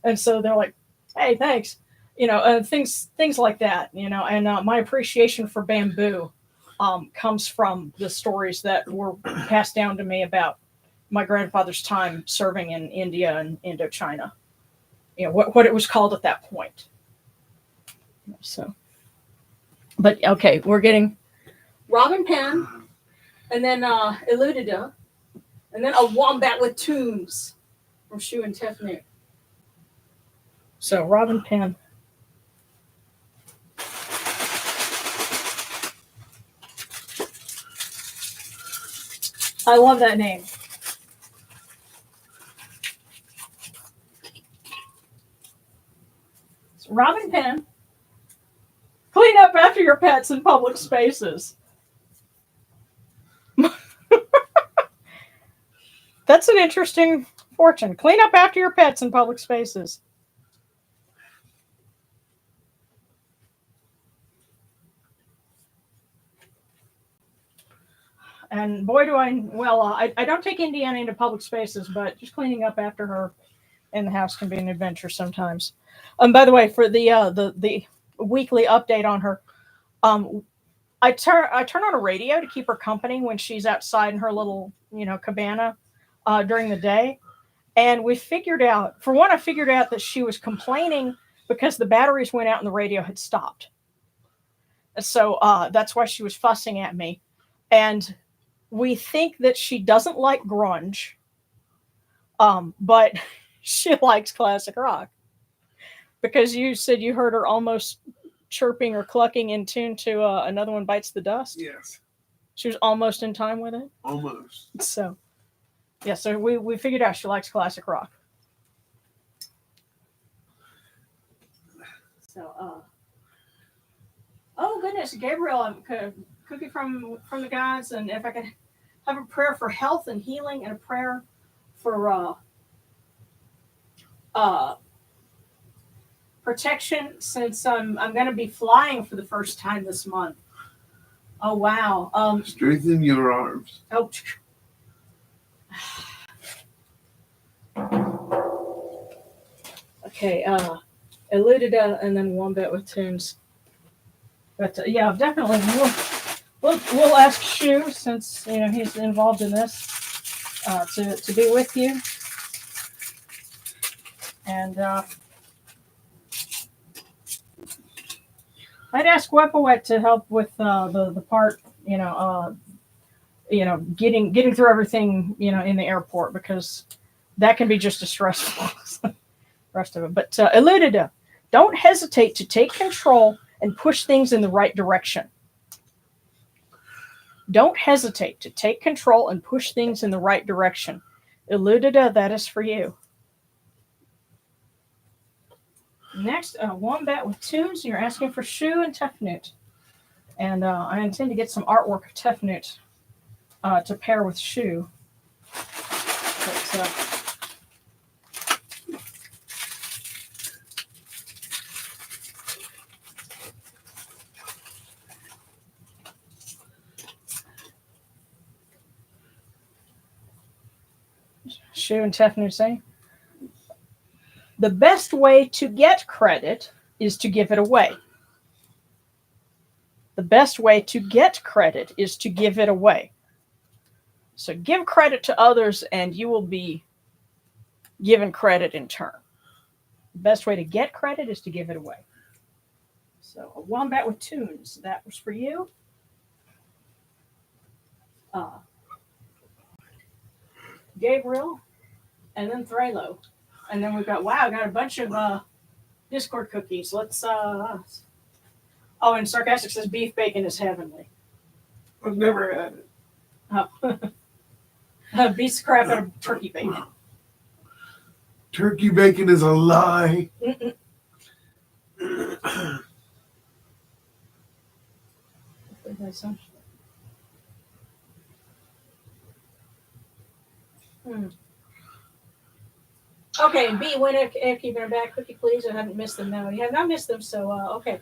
And so they're like, hey, thanks. Things like that, and my appreciation for bamboo comes from the stories that were passed down to me about my grandfather's time serving in India and Indochina. What it was called at that point. So, but okay, we're getting Robin Penn, and then Eludida, and then a wombat with tunes from Shu and Tefnut. So Robin Penn. I love that name. So Robin Penn. Clean up after your pets in public spaces. That's an interesting fortune. Clean up after your pets in public spaces. And boy, do I don't take Indiana into public spaces, but just cleaning up after her in the house can be an adventure sometimes. By the way, for the weekly update on her, I turn on a radio to keep her company when she's outside in her little cabana during the day, and I figured out that she was complaining because the batteries went out and the radio had stopped. So that's why she was fussing at me, and we think that she doesn't like grunge, but she likes classic rock because you said you heard her almost chirping or clucking in tune to Another One Bites the Dust. Yes. She was almost in time with it. Almost. So, yeah, so we figured out she likes classic rock. So, oh goodness, Gabriel, I'm cookie from the gods, and if I could have a prayer for health and healing and a prayer for protection since I'm going to be flying for the first time this month. Oh wow! Strengthen your arms. Oh. Okay, Eludida and then Wombat with tunes. But yeah, definitely we'll ask Shu, since he's involved in this, to be with you. And I'd ask Wepawet to help with the part, getting through everything, in the airport, because that can be just as stressful as the rest of it. But Eludida, don't hesitate to take control and push things in the right direction. Don't hesitate to take control and push things in the right direction. Eludida, that is for you. Next, Wombat with tunes. You're asking for Shu and Tefnut. And I intend to get some artwork of Tefnut to pair with Shu. But, Shu and Tefnut say, the best way to get credit is to give it away. The best way to get credit is to give it away. So give credit to others and you will be given credit in turn. The best way to get credit is to give it away. So a wombat with tunes. That was for you. Gabriel, and then Thralo. And then we've got, wow, got a bunch of Discord cookies. Let's, oh, and Sarcastic says beef bacon is heavenly. I've never had it. Oh. Beats the crap out of turkey bacon. Turkey bacon is a lie. Okay, and B, when if keeping them back, cookie, please. I haven't missed them. No, you have not missed them. So, okay.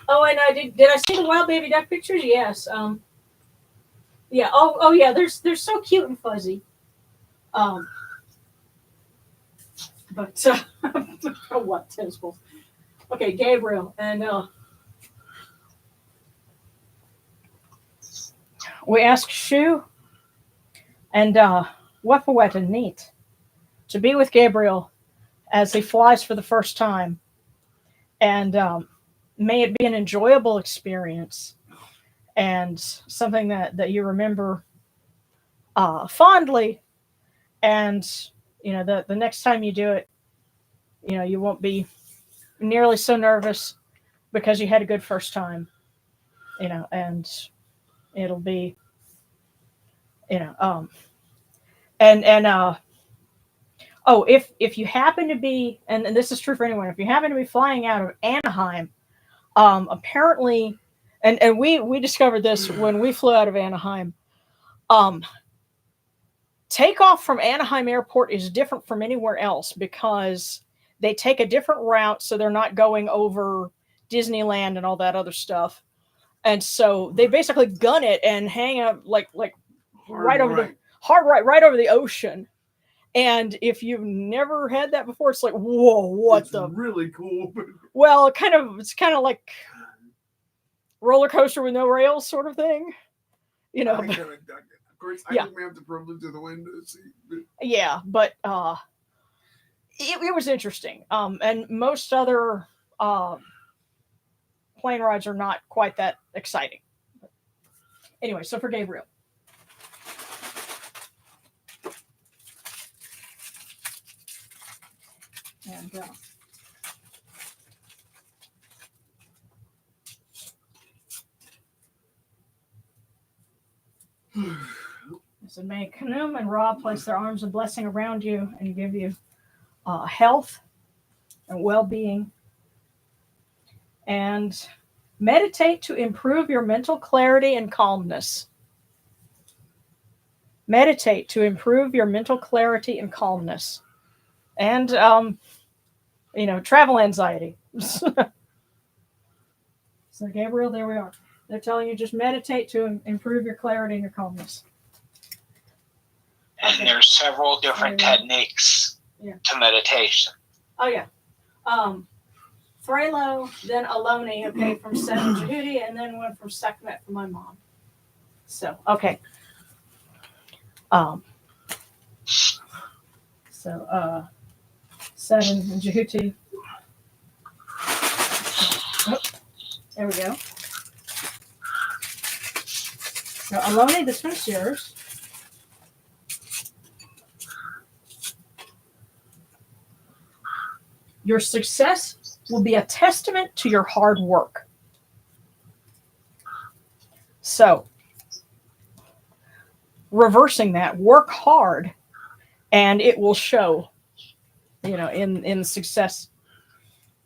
Oh, and I did I see the wild baby duck pictures? Yes. Yeah. Oh, yeah. They're so cute and fuzzy. But what tennis balls? Okay, Gabriel, and we asked Shu and Wefawet and Neat to be with Gabriel as he flies for the first time, and may it be an enjoyable experience and something that you remember fondly, and the next time you do it, you won't be nearly so nervous because you had a good first time, and it'll be, and oh, if you happen to be, and this is true for anyone, if you happen to be flying out of Anaheim, apparently, and we discovered this when we flew out of Anaheim, takeoff from Anaheim Airport is different from anywhere else because they take a different route, so they're not going over Disneyland and all that other stuff. And so they basically gun it and hang up like right over the ocean. And if you've never had that before, it's like, whoa, it's really cool. Well, it's kind of like roller coaster with no rails sort of thing. I kind of dug it. Of course, I didn't have the privilege of the window seat. Yeah, but it was interesting. And most other plane rides are not quite that exciting. Anyway, so for Gabriel. And so may Khnum and Rob place their arms of blessing around you and give you health and well-being. And meditate to improve your mental clarity and calmness. Meditate to improve your mental clarity and calmness. And, travel anxiety. So, Gabriel, there we are. They're telling you just meditate to improve your clarity and your calmness. And there's several different techniques to meditation. Oh, yeah. Thralo, then Aloni, okay, from Seven Jehudi, and then one from Sekhmet for my mom. So, okay. Seven Jehudi. Oh, there we go. So, Aloni, this one's yours. Your success will be a testament to your hard work. So, reversing that, work hard, and it will show, in success,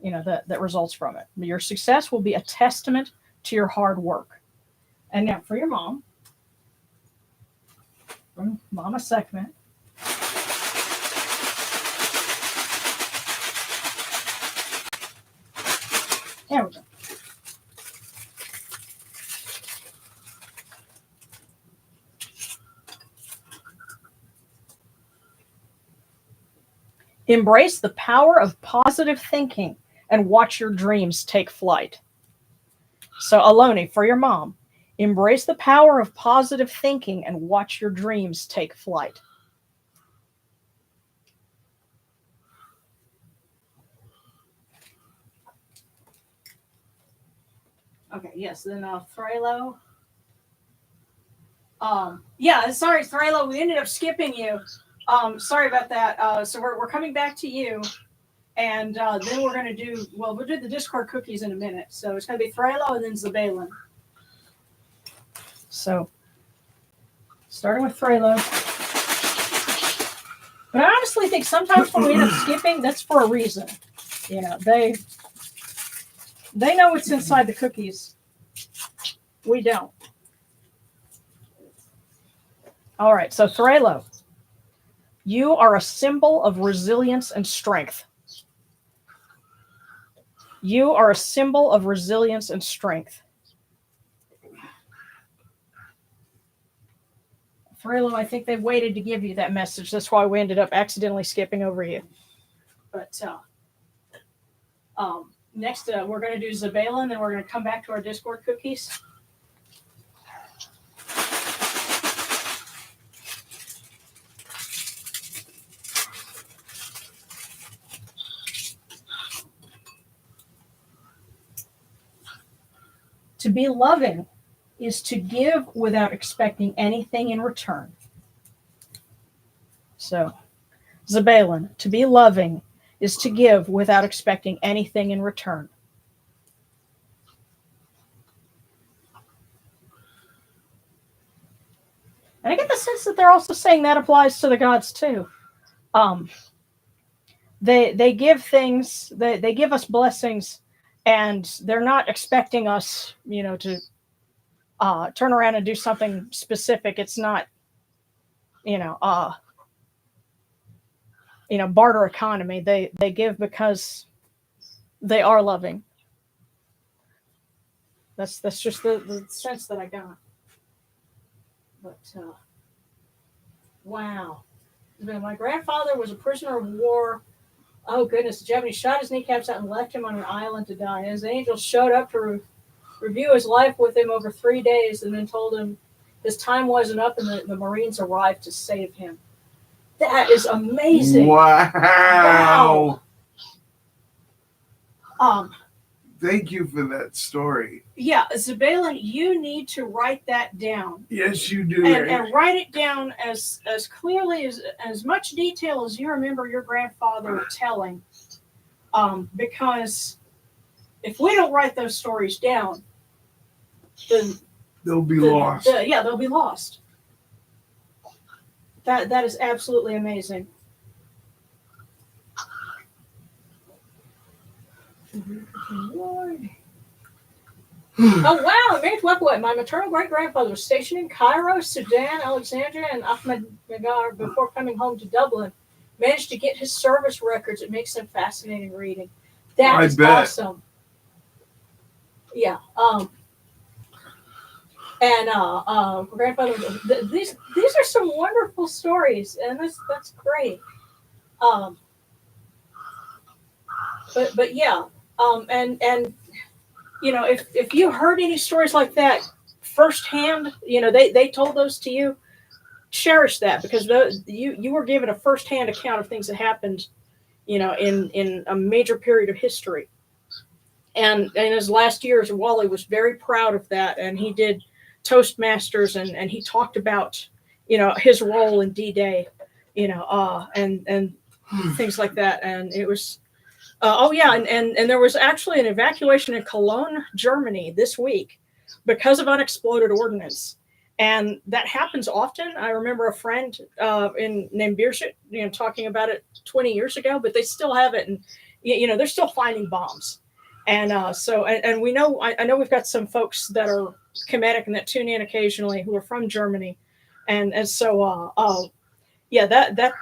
that results from it. Your success will be a testament to your hard work. And now for your mom, from Mama Sekhmet. There we go. Embrace the power of positive thinking and watch your dreams take flight. So, Aloni, for your mom, embrace the power of positive thinking and watch your dreams take flight. Okay, yes. Then Thralo. Yeah, sorry, Thralo, we ended up skipping you. Sorry about that. So we're coming back to you, and then we're going to do, well, we'll do the Discord cookies in a minute. So it's going to be Thralo and then Zabalin. So, starting with Thralo. But I honestly think sometimes when we end up skipping, that's for a reason. You know, they know what's inside the cookies. We don't. All right, so Thralo, you are a symbol of resilience and strength. You are a symbol of resilience and strength. Thralo, I think they waited to give you that message. That's why we ended up accidentally skipping over you. But next, we're going to do Zabalin, then we're going to come back to our Discord cookies. To be loving is to give without expecting anything in return. So, Zabalin, to be loving is to give without expecting anything in return. And I get the sense that they're also saying that applies to the gods too. They give things, they give us blessings, and they're not expecting us, to turn around and do something specific. It's not, barter economy. They give because they are loving. That's just the sense that I got. But wow, my grandfather was a prisoner of war. Oh goodness, the Japanese shot his kneecaps out and left him on an island to die. His angels showed up to review his life with him over 3 days, and then told him his time wasn't up, and the Marines arrived to save him. That is amazing. Wow. Thank you for that story. Yeah, Zabalin, you need to write that down. Yes, you do. And write it down as clearly, as much detail as you remember your grandfather telling. Because if we don't write those stories down, then they'll be lost. They'll be lost. That is absolutely amazing. Lord. Oh wow! Married to what? My maternal great grandfather was stationed in Cairo, Sudan, Alexandria, and Ahmednagar before coming home to Dublin. Managed to get his service records. It makes them fascinating reading. That is awesome. Yeah. Grandfather. These are some wonderful stories, and that's great. But yeah. And if you heard any stories like that firsthand, they told those to you, cherish that, because you were given a firsthand account of things that happened, in a major period of history. And in his last years, Wally was very proud of that, and he did Toastmasters, and he talked about, his role in D-Day, and things like that, and it was. And there was actually an evacuation in Cologne, Germany this week because of unexploded ordnance. And that happens often. I remember a friend named Birgit, talking about it 20 years ago, but they still have it. And, they're still finding bombs. And and we know, I know we've got some folks that are Kemetic and that tune in occasionally who are from Germany. And so, that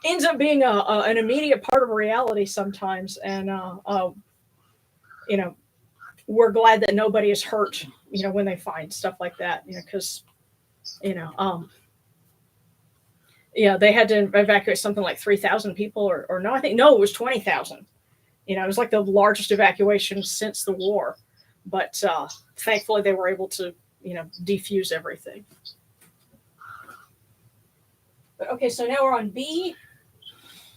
ends up being an immediate part of reality sometimes, and we're glad that nobody is hurt, when they find stuff like that, because they had to evacuate something like 3,000 people, or no, it was 20,000. It was like the largest evacuation since the war, but thankfully they were able to defuse everything. But okay, so now we're on B.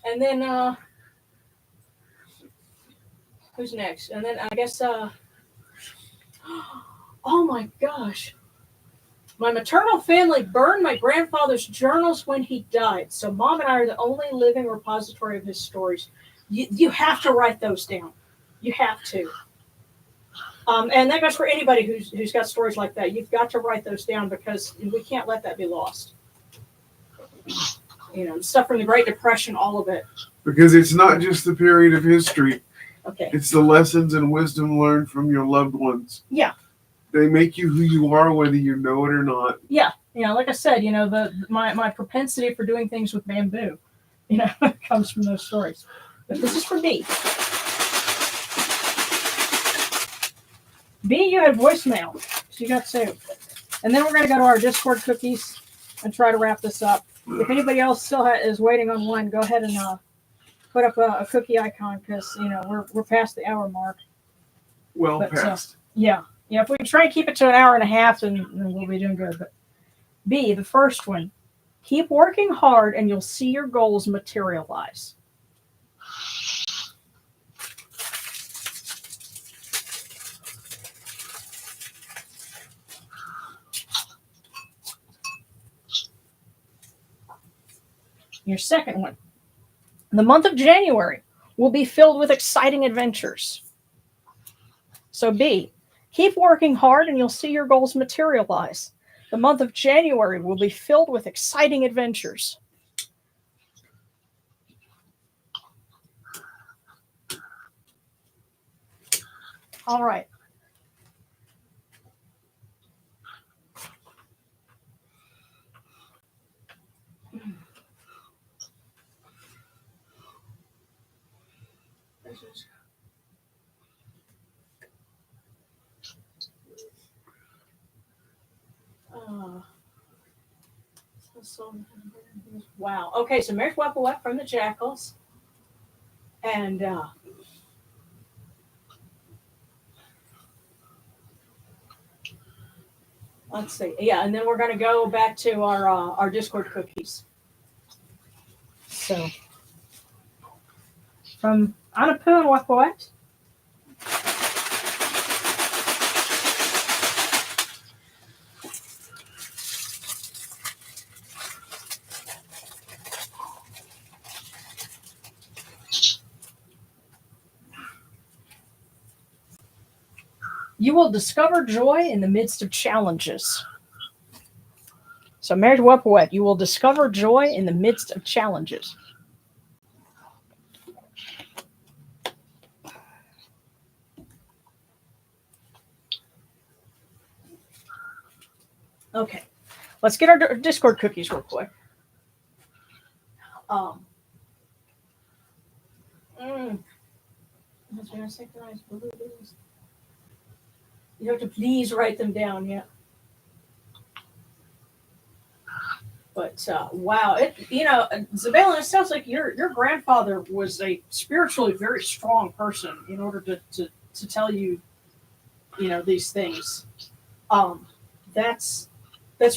And then, who's next? And then I guess Oh my gosh. My maternal family burned my grandfather's journals when he died, so Mom and I are the only living repository of his stories. You have to write those down. You have to. And that goes for anybody who's got stories like that. You've got to write those down because we can't let that be lost. Stuff from the Great Depression, all of it. Because it's not just the period of history. Okay. It's the lessons and wisdom learned from your loved ones. Yeah. They make you who you are, whether you know it or not. Yeah. Like I said, my propensity for doing things with bamboo, comes from those stories. But this is for B. B, you had voicemail. So you got saved. And then we're going to go to our Discord cookies and try to wrap this up. If anybody else still is waiting on one, go ahead and put up a cookie icon because, we're past the hour mark. Well past. Yeah. If we try and keep it to an hour and a half, then we'll be doing good. But B, the first one, keep working hard and you'll see your goals materialize. Your second one, the month of January will be filled with exciting adventures. So B, keep working hard and you'll see your goals materialize. The month of January will be filled with exciting adventures. All right. Wow. Okay, so Marriage Wep from the Jackals. And let's see. Yeah, and then we're going to go back to our Discord cookies. So, from Anapu and Wep. You will discover joy in the midst of challenges. So, Marriage Wep, you will discover joy in the midst of challenges. Okay, let's get our Discord cookies real quick. You have to please write them down, yeah. But wow, Zabela, it sounds like your grandfather was a spiritually very strong person in order to tell you, these things. That's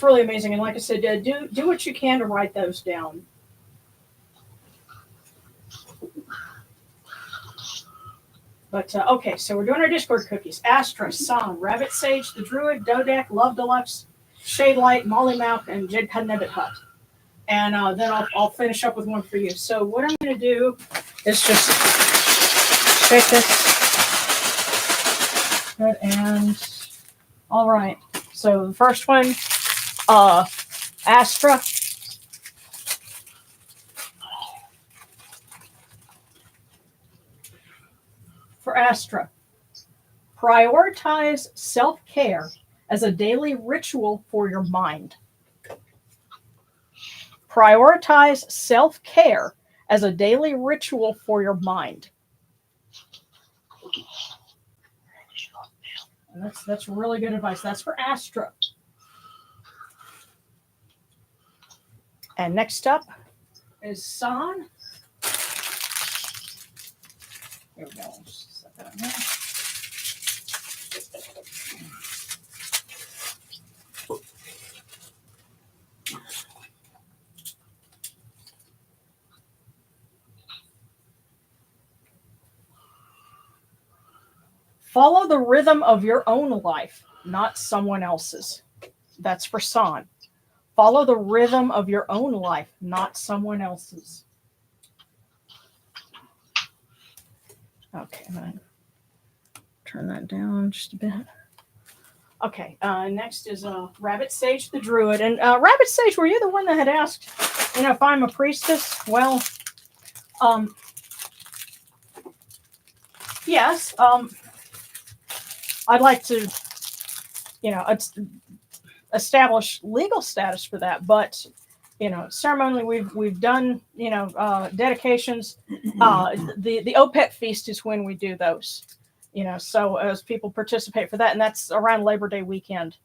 really amazing. And like I said, do what you can to write those down. But okay, so we're doing our Discord cookies. Astra, San, Rabbit Sage, The Druid, Dodak, Love Deluxe, Shade Light, Molly Mouth, and Jed Nebbit Hut. And then I'll finish up with one for you. So what I'm going to do is just shake this. Good, and all right. So the first one, Astra. For Astra, prioritize self-care as a daily ritual for your mind. Prioritize self-care as a daily ritual for your mind. And that's really good advice. That's for Astra. And next up is San. Here we go. Just set that on there. Follow the rhythm of your own life, not someone else's. That's for San. Follow the rhythm of your own life, not someone else's. Okay, I'm going to turn that down just a bit. Okay, next is Rabbit Sage the Druid. And Rabbit Sage, were you the one that had asked, if I'm a priestess? Well, yes. I'd like to, establish legal status for that, but ceremonially we've done dedications. The Opet feast is when we do those, so as people participate for that, and that's around Labor Day weekend.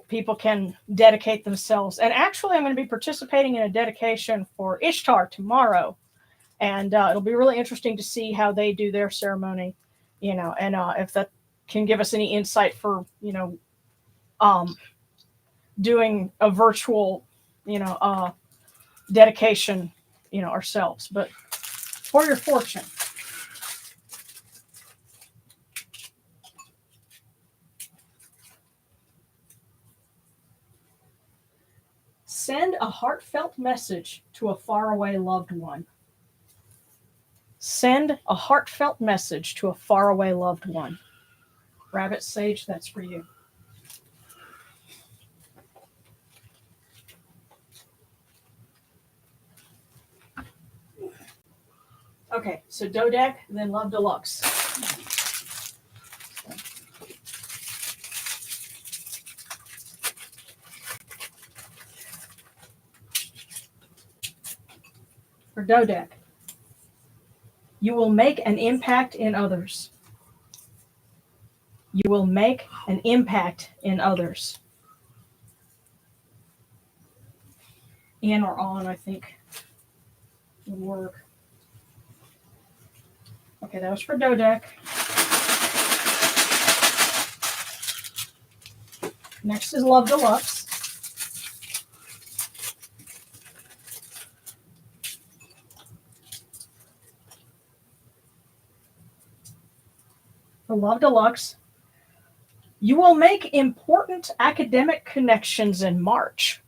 People can dedicate themselves, and actually I'm going to be participating in a dedication for Ishtar tomorrow, and it'll be really interesting to see how they do their ceremony, and if that can give us any insight for doing a virtual dedication ourselves. But for your fortune, send a heartfelt message to a faraway loved one. Send a heartfelt message to a faraway loved one. Rabbit Sage, that's for you. Okay, so Dodec, then Love Deluxe. For Dodec, you will make an impact in others. You will make an impact in others. In or on, I think, would work. Okay, that was for Dodec. Next is Love Deluxe. For Love Deluxe, you will make important academic connections in March.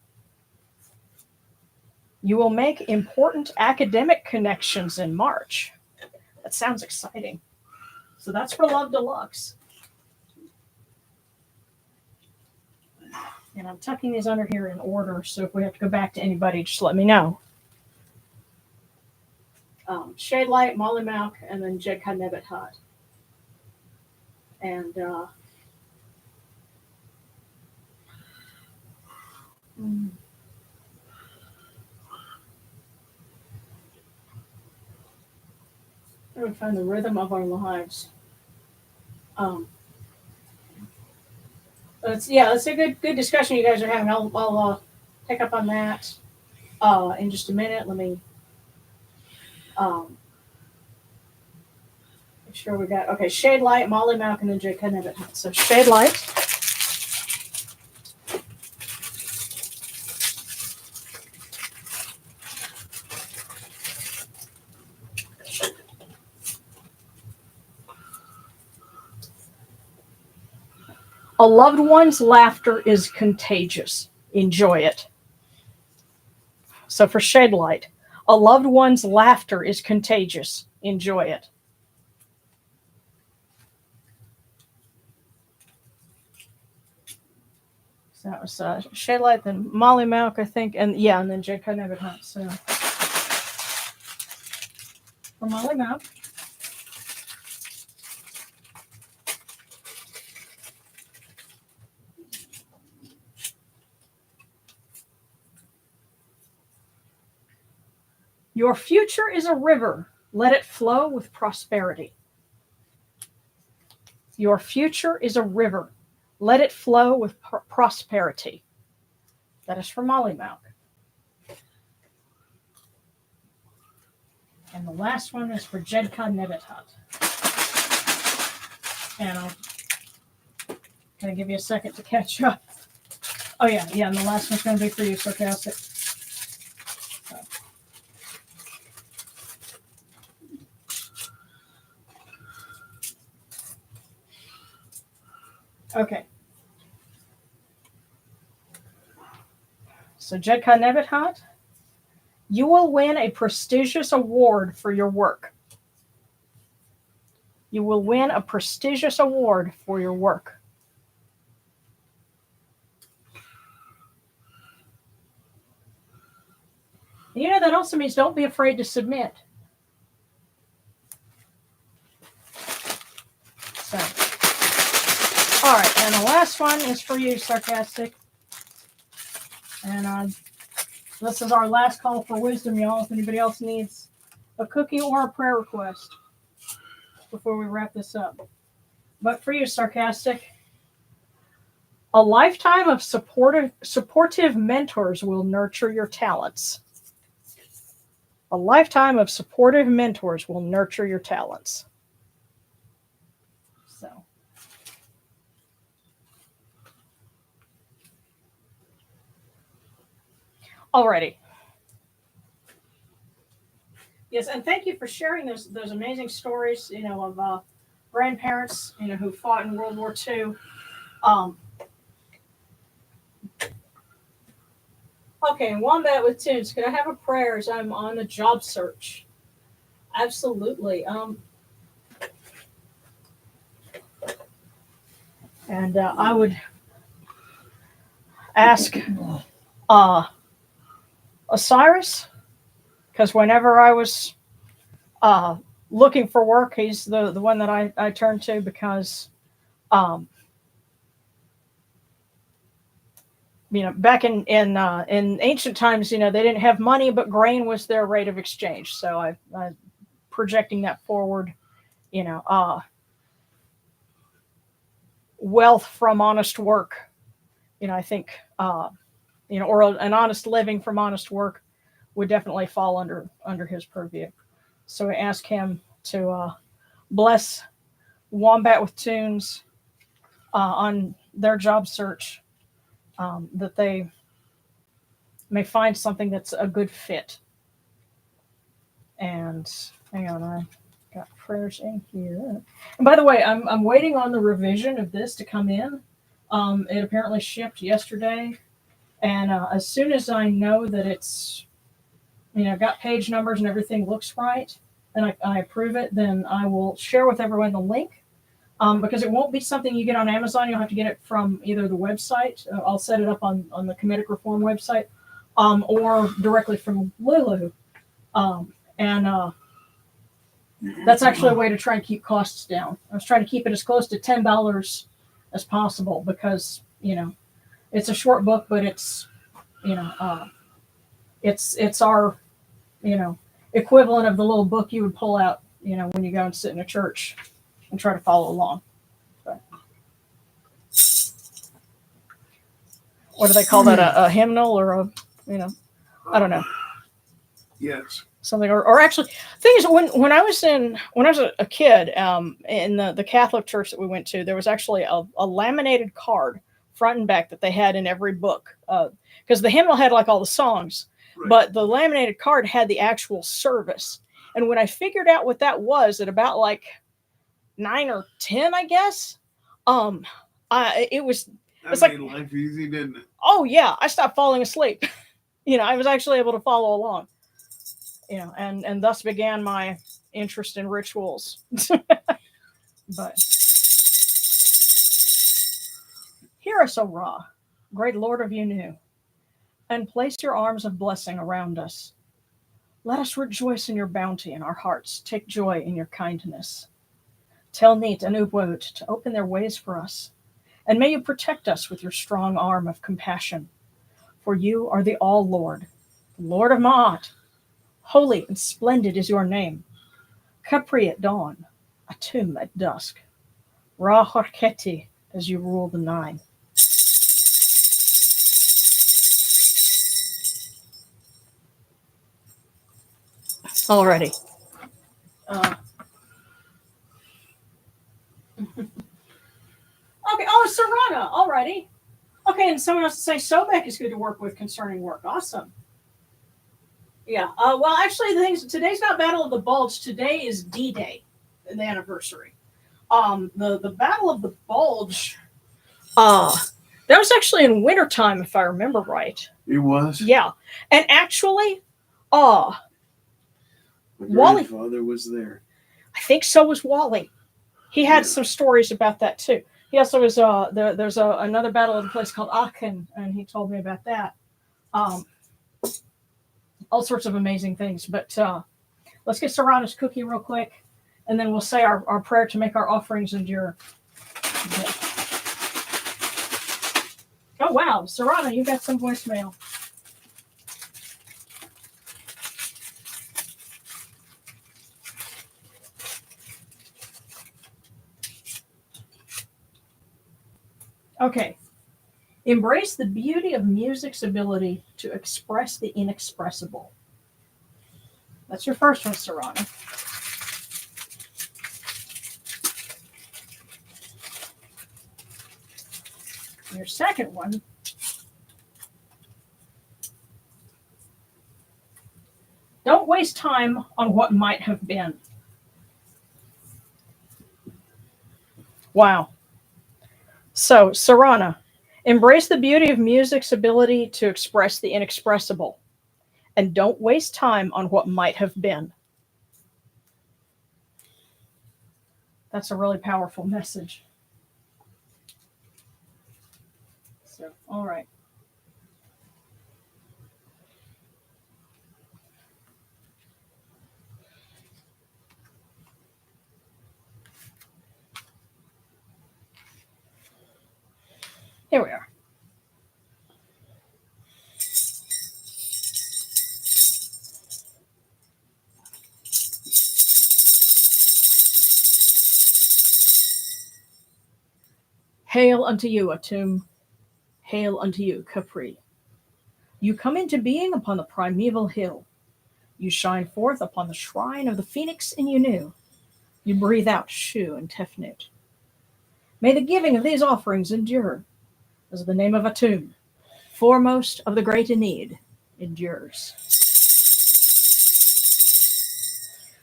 You will make important academic connections in March. That sounds exciting. So that's for Love Deluxe. And I'm tucking these under here in order, so if we have to go back to anybody, just let me know. Shade Light, Molly Malk, and then Jedka Nebbit Hut. And I would find the rhythm of our lives. It's a good discussion you guys are having. I'll pick up on that in just a minute. Let me make sure we got Shade Light, Molly Malk, and then J. Nebbit. So Shade Light. A loved one's laughter is contagious. Enjoy it. So for Shade Light, a loved one's laughter is contagious. Enjoy it. So that was Shade Light, then Molly Malk, I think, and then J. Nebbit Hunt. So for Molly Malk. Your future is a river. Let it flow with prosperity. Your future is a river. Let it flow with prosperity. That is for Molly Malk. And the last one is for Jedka Nebbit Hut. And I'll kind of give you a second to catch up. Oh, yeah, and the last one's going to be for you, Sarcastic. Okay. So Jedka Nebethat, you will win a prestigious award for your work. You will win a prestigious award for your work. You know, that also means don't be afraid to submit. So, all right, and the last one is for you, Sarcastic. And this is our last call for wisdom, y'all. If anybody else needs a cookie or a prayer request before we wrap this up. But for you, Sarcastic, a lifetime of supportive mentors will nurture your talents. A lifetime of supportive mentors will nurture your talents. So. Alrighty. Yes, and thank you for sharing those amazing stories, you know, of grandparents, you know, who fought in World War II. Okay, Wombat with Tunes. Could I have a prayer as I'm on a job search? Absolutely. And I would ask Osiris, because whenever I was looking for work, he's the one that I turned to, because you know, back in ancient times, you know, they didn't have money, but grain was their rate of exchange. So I projecting that forward, you know, wealth from honest work, you know, I think, you know, or an honest living from honest work would definitely fall under his purview. So I ask him to bless Wombat with Tunes on their job search, that they may find something that's a good fit. And hang on, I got prayers in here. And by the way, I'm waiting on the revision of this to come in. It apparently shipped yesterday, and as soon as I know that it's, you know, got page numbers and everything looks right, and I approve it, then I will share with everyone the link. Because it won't be something you get on Amazon. You'll have to get it from either the website. I'll set it up on the Kemetic Reform website, or directly from Lulu. And that's actually a way to try and keep costs down. I was trying to keep it as close to $10 as possible, because, you know, it's a short book, but it's, you know, it's our, you know, equivalent of the little book you would pull out, you know, when you go and sit in a church and try to follow along. But what do they call that? A hymnal, or a, you know, I don't know. Yes. Something, or actually, thing is, when I was a kid, in the Catholic church that we went to, there was actually a laminated card front and back that they had in every book, because the hymnal had like all the songs, right, but the laminated card had the actual service. And when I figured out what that was at about like 9 or 10, I guess, it was made life easy, didn't it? Oh yeah, I stopped falling asleep. You know, I was actually able to follow along. You know, and thus began my interest in rituals. But hear us, O Ra, great Lord of Yunu, and place your arms of blessing around us. Let us rejoice in your bounty, and our hearts take joy in your kindness. Tell Neat and Ubwot to open their ways for us, and may you protect us with your strong arm of compassion. For you are the All-Lord, the Lord of Ma'at. Holy and splendid is your name. Capri at dawn, Atum at dusk. Ra Horketi as you rule the nine. Alrighty. Okay. Oh, Serrana. Alrighty. Okay, and someone else to say Sobek is good to work with concerning work. Awesome. Yeah. Well, actually, the things today's not Battle of the Bulge. Today is D-Day, the anniversary. The Battle of the Bulge That was actually in wintertime, if I remember right. It was. Yeah. And actually, My Wally- grandfather was there. I think so was Wally. He had Yeah. some stories about that too. He also was there's another battle in a place called Aachen, and he told me about that. All sorts of amazing things. But let's get Serrano's cookie real quick, and then we'll say our prayer to make our offerings endure. Okay. Oh wow, Serrano, you got some voicemail. Okay. Embrace the beauty of music's ability to express the inexpressible. That's your first one, Serrano. Your second one. Don't waste time on what might have been. Wow. So, Serrano, embrace the beauty of music's ability to express the inexpressible. And don't waste time on what might have been. That's a really powerful message. So, all right. Here we are. Hail unto you, Atum. Hail unto you, Capri. You come into being upon the primeval hill. You shine forth upon the shrine of the phoenix in Yunu. You breathe out Shu and Tefnut. May the giving of these offerings endure, as the name of Atum, foremost of the great in need, endures.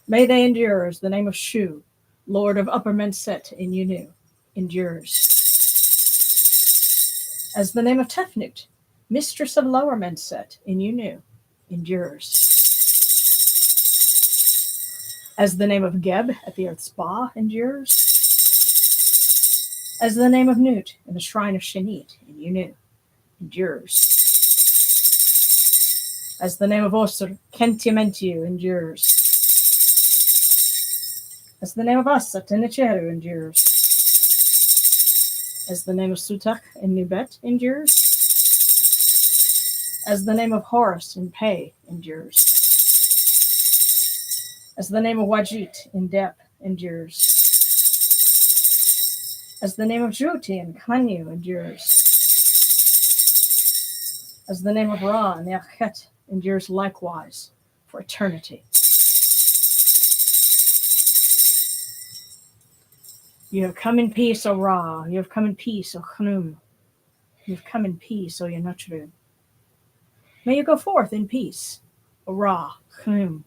May they endure as the name of Shu, Lord of Upper Menset in Yunu, endures. As the name of Tefnut, Mistress of Lower Menset in Yunu, endures. As the name of Geb at the Earth's Spa endures. As the name of Nut in the Shrine of Shanit in Yunu endures. As the name of Osir, Kentimentiu endures. As the name of Assat in Icheru endures. As the name of Sutak in Nubet endures. As the name of Horus in Pei endures. As the name of Wajit in Dep endures. As the name of Juti in Kanyu endures. As the name of Ra in Erchet endures likewise for eternity. You have come in peace, O Ra. You have come in peace, O Khnum. You have come in peace, O Yanutru. May you go forth in peace, O Ra, Khnum,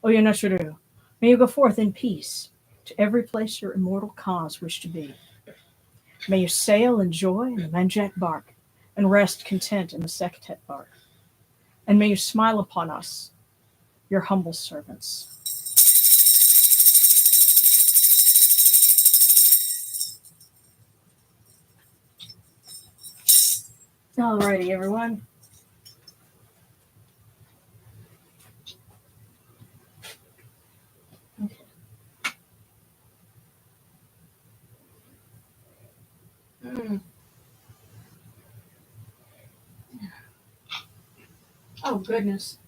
O Yanutru. May you go forth in peace to every place your immortal cause wish to be. May you sail in joy in the Manjak bark and rest content in the Sektet bark. And may you smile upon us, your humble servants. Alrighty, everyone. Okay. Oh, goodness.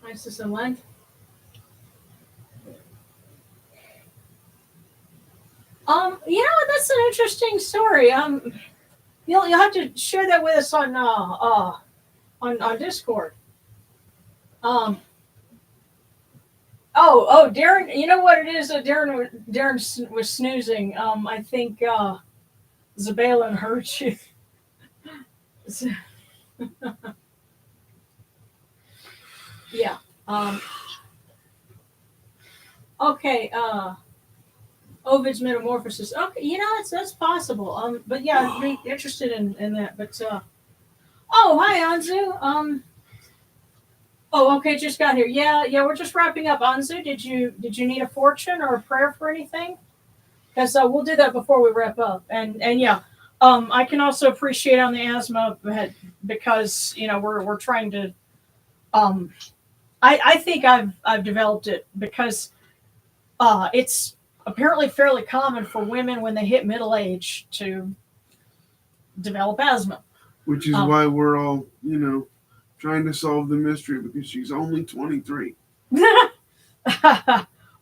Isis and length. That's an interesting story. You'll have to share that with us on Discord. Darren, you know what it is? Darren was snoozing. I think Zabalin heard you. Yeah. Okay. Ovid's metamorphosis. Okay, that's possible. But yeah, I'd be interested in that. But oh, hi Anzu. Oh, okay, just got here. Yeah, we're just wrapping up. Anzu, did you need a fortune or a prayer for anything? Because we'll do that before we wrap up. And yeah, I can also appreciate on the asthma because we're trying to. I think I've developed it because it's apparently fairly common for women when they hit middle age to develop asthma. Which is why we're all, trying to solve the mystery because she's only 23.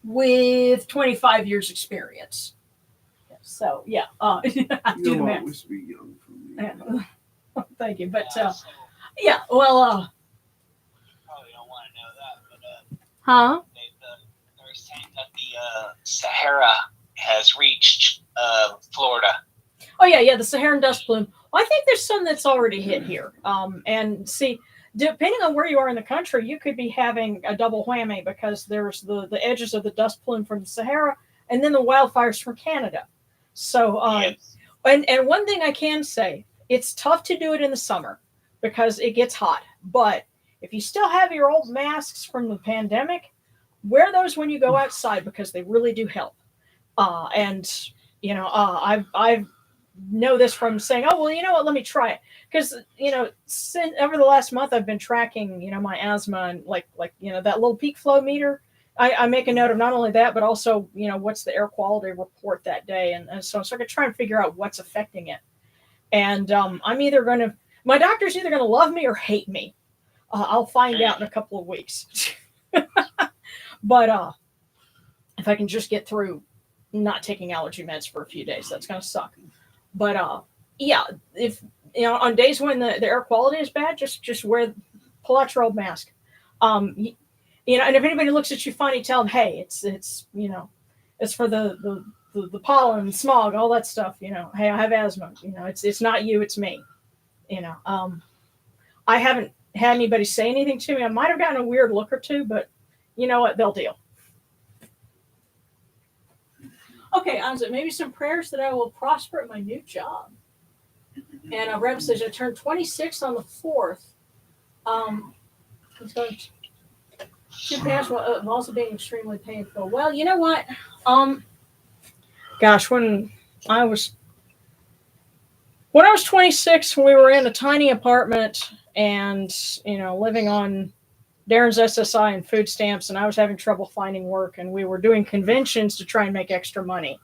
With 25 years experience. So, yeah. You'll always be young for me. Thank you. But, yeah, well... probably don't want to know that, but... Huh? They're saying that the Sahara has reached Florida. Oh, yeah, the Saharan dust plume. Well, I think there's some that's already hit here. And see, depending on where you are in the country, you could be having a double whammy because there's the edges of the dust plume from the Sahara and then the wildfires from Canada. So, Yes. and one thing I can say, it's tough to do it in the summer because it gets hot. But if you still have your old masks from the pandemic, wear those when you go outside because they really do help. And I've know this from saying, oh well, you know what, let me try it because since over the last month I've been tracking my asthma and like that little peak flow meter. I make a note of not only that but also what's the air quality report that day, and so I can try and figure out what's affecting it. And my doctor's either gonna love me or hate me. I'll find out in a couple of weeks. But if I can just get through not taking allergy meds for a few days, that's gonna suck. But yeah, if on days when the air quality is bad, just pull out your old mask. And if anybody looks at you funny, tell them, hey, it's for the pollen, smog, all that stuff. Hey, I have asthma. It's not you, it's me. I haven't had anybody say anything to me. I might have gotten a weird look or two, but you know what? They'll deal. Okay, Anza, maybe some prayers that I will prosper at my new job. And Reb says I turned 26 on the 4th. It's going to pass while also being extremely painful. Well, you know what? Gosh, when I was 26, we were in a tiny apartment and living on Darren's SSI and food stamps, and I was having trouble finding work, and we were doing conventions to try and make extra money.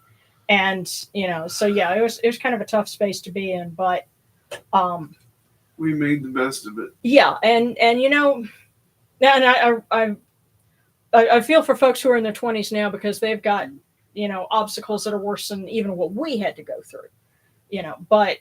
And, so yeah, it was kind of a tough space to be in, but, we made the best of it. Yeah. And I feel for folks who are in their 20s now because they've got, obstacles that are worse than even what we had to go through, but,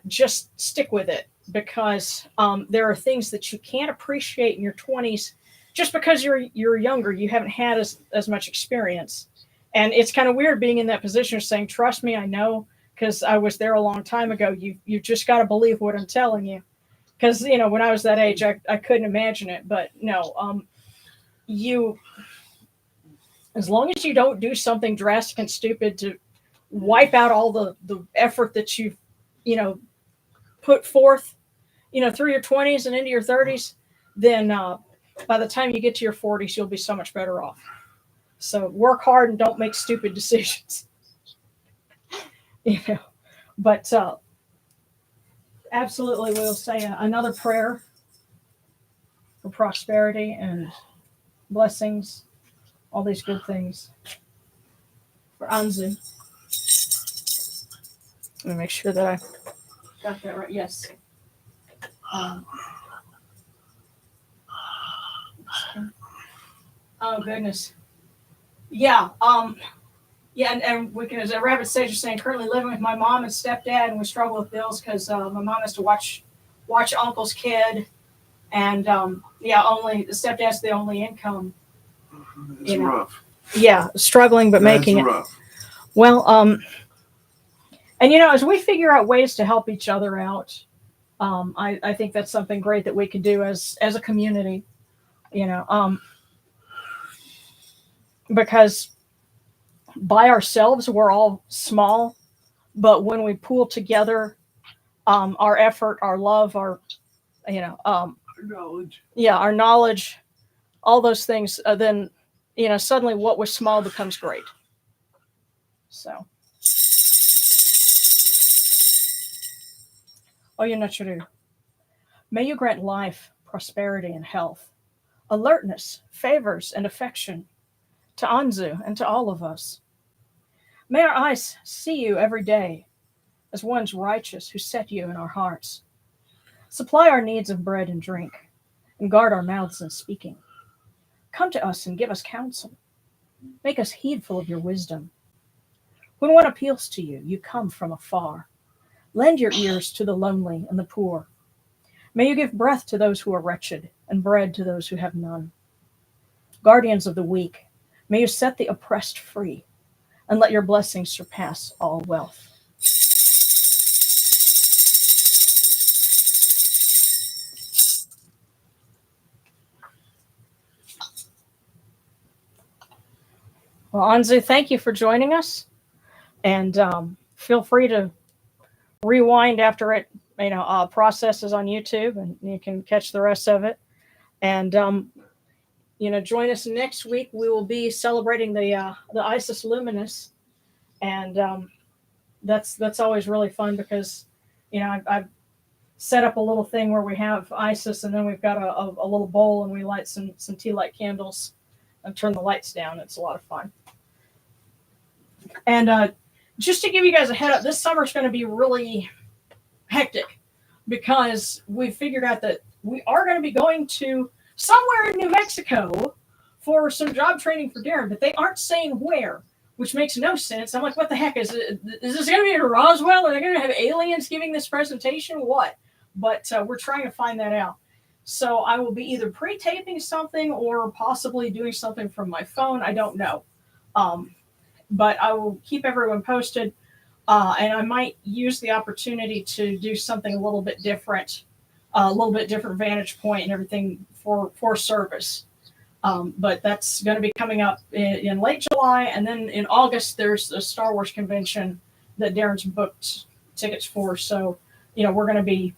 just stick with it. Because there are things that you can't appreciate in your 20s just because you're younger. You haven't had as much experience. And it's kind of weird being in that position of saying, trust me, I know, because I was there a long time ago. You just got to believe what I'm telling you. Because, when I was that age, I couldn't imagine it. But no, as long as you don't do something drastic and stupid to wipe out all the effort that you've, put forth, through your 20s and into your 30s, then by the time you get to your 40s, you'll be so much better off. So work hard and don't make stupid decisions. But absolutely, we'll say another prayer for prosperity and blessings, all these good things for Anzu. Let me make sure that I got that right. Yes. Oh goodness. Yeah. Yeah, and we can, as a rabbit sage is saying, currently living with my mom and stepdad, and we struggle with bills because my mom has to watch uncle's kid, and only the stepdad's the only income. It's rough. Yeah, struggling but making it. Rough. Well, and as we figure out ways to help each other out, I think that's something great that we can do as a community, because by ourselves, we're all small, but when we pool together, our effort, our love, our, you know, Knowledge. yeah, our knowledge, all those things, then, suddenly what was small becomes great. So, Oyonachuru, may you grant life, prosperity, and health, alertness, favors, and affection to Anzu and to all of us. May our eyes see you every day as ones righteous who set you in our hearts. Supply our needs of bread and drink, and guard our mouths in speaking. Come to us and give us counsel. Make us heedful of your wisdom. When one appeals to you, you come from afar. Lend your ears to the lonely and the poor. May you give breath to those who are wretched, and bread to those who have none. Guardians of the weak, may you set the oppressed free, and let your blessings surpass all wealth. Well, Anzu, thank you for joining us, and feel free to rewind after it, processes on YouTube, and you can catch the rest of it. And join us next week. We will be celebrating the Isis Luminous, and that's always really fun because I've set up a little thing where we have Isis, and then we've got a little bowl, and we light some tea light candles and turn the lights down. It's a lot of fun. And just to give you guys a head up, this summer is going to be really hectic because we figured out that we are going to be going to somewhere in New Mexico for some job training for Darren, but they aren't saying where, which makes no sense. I'm like, what the heck? Is this going to be in Roswell? Are they going to have aliens giving this presentation? What? But we're trying to find that out. So I will be either pre-taping something or possibly doing something from my phone. I don't know. But I will keep everyone posted. And I might use the opportunity to do something a little bit different vantage point and everything for service. But that's going to be coming up in late July. And then in August, there's a Star Wars convention that Darren's booked tickets for. So, we're going to be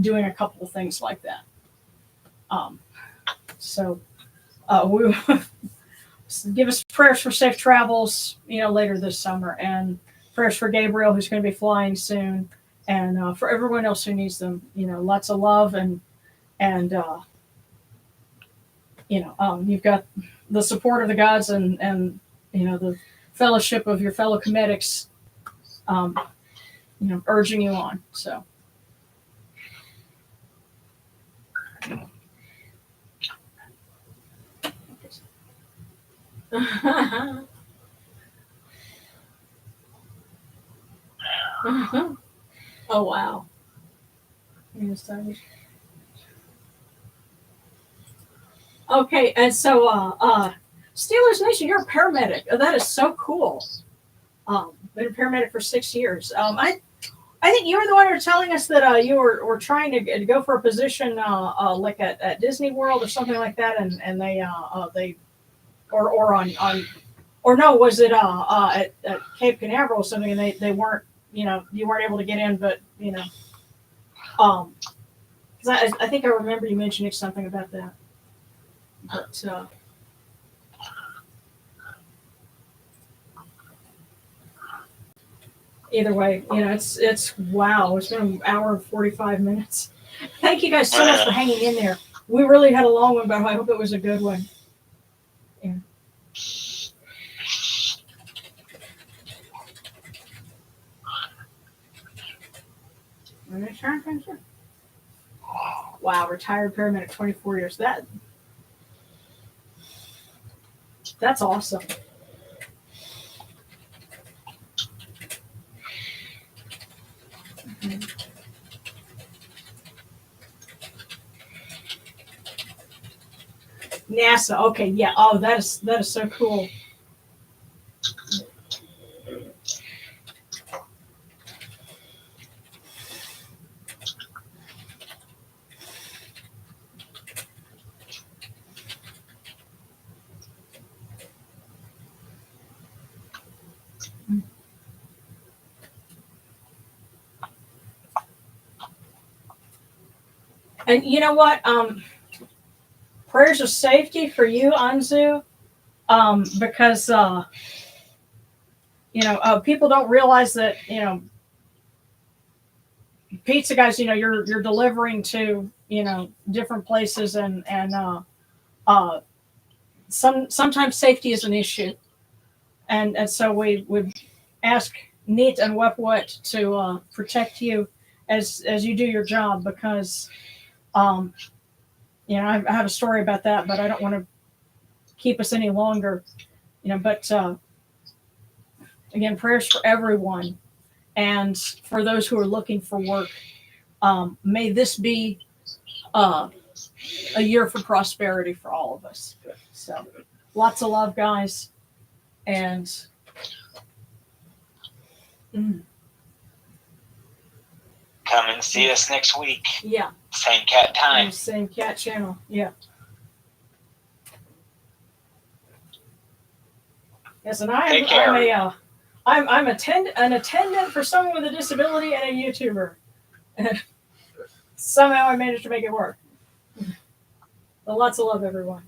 doing a couple of things like that. We give us prayers for safe travels, later this summer, and prayers for Gabriel, who's going to be flying soon, and for everyone else who needs them. Lots of love, and you've got the support of the gods, and the fellowship of your fellow Kemetics, urging you on. So. Oh wow. Okay, and so Steelers Nation, you're a paramedic. That is so cool. Been a paramedic for 6 years. I think you were the one who were telling us that you were trying to go for a position like at Disney World or something like that, and they or no, was it at Cape Canaveral or something, and they weren't, you weren't able to get in, but because I think I remember you mentioning something about that. But either way, it's wow. It's been an hour and 45 minutes. Thank you guys so much for hanging in there. We really had a long one, but I hope it was a good one. Yeah. Wow, retired paramedic, 24 years. That's awesome. Mm-hmm. NASA. Okay, yeah. Oh, that is so cool. And you know what? Prayers of safety for you, Anzu, because people don't realize that pizza guys. You're delivering to different places, and sometimes safety is an issue, and so we would ask Neat and Wepwet to protect you as you do your job, because I have a story about that, but I don't want to keep us any longer. But again, prayers for everyone, and for those who are looking for work. May this be a year for prosperity for all of us. So, lots of love, guys, and come and see us next week. Yeah, Same cat time. Same cat channel. Yeah. Yes, and I'm an attendant for someone with a disability and a YouTuber. Somehow I managed to make it work. Well, lots of love, everyone.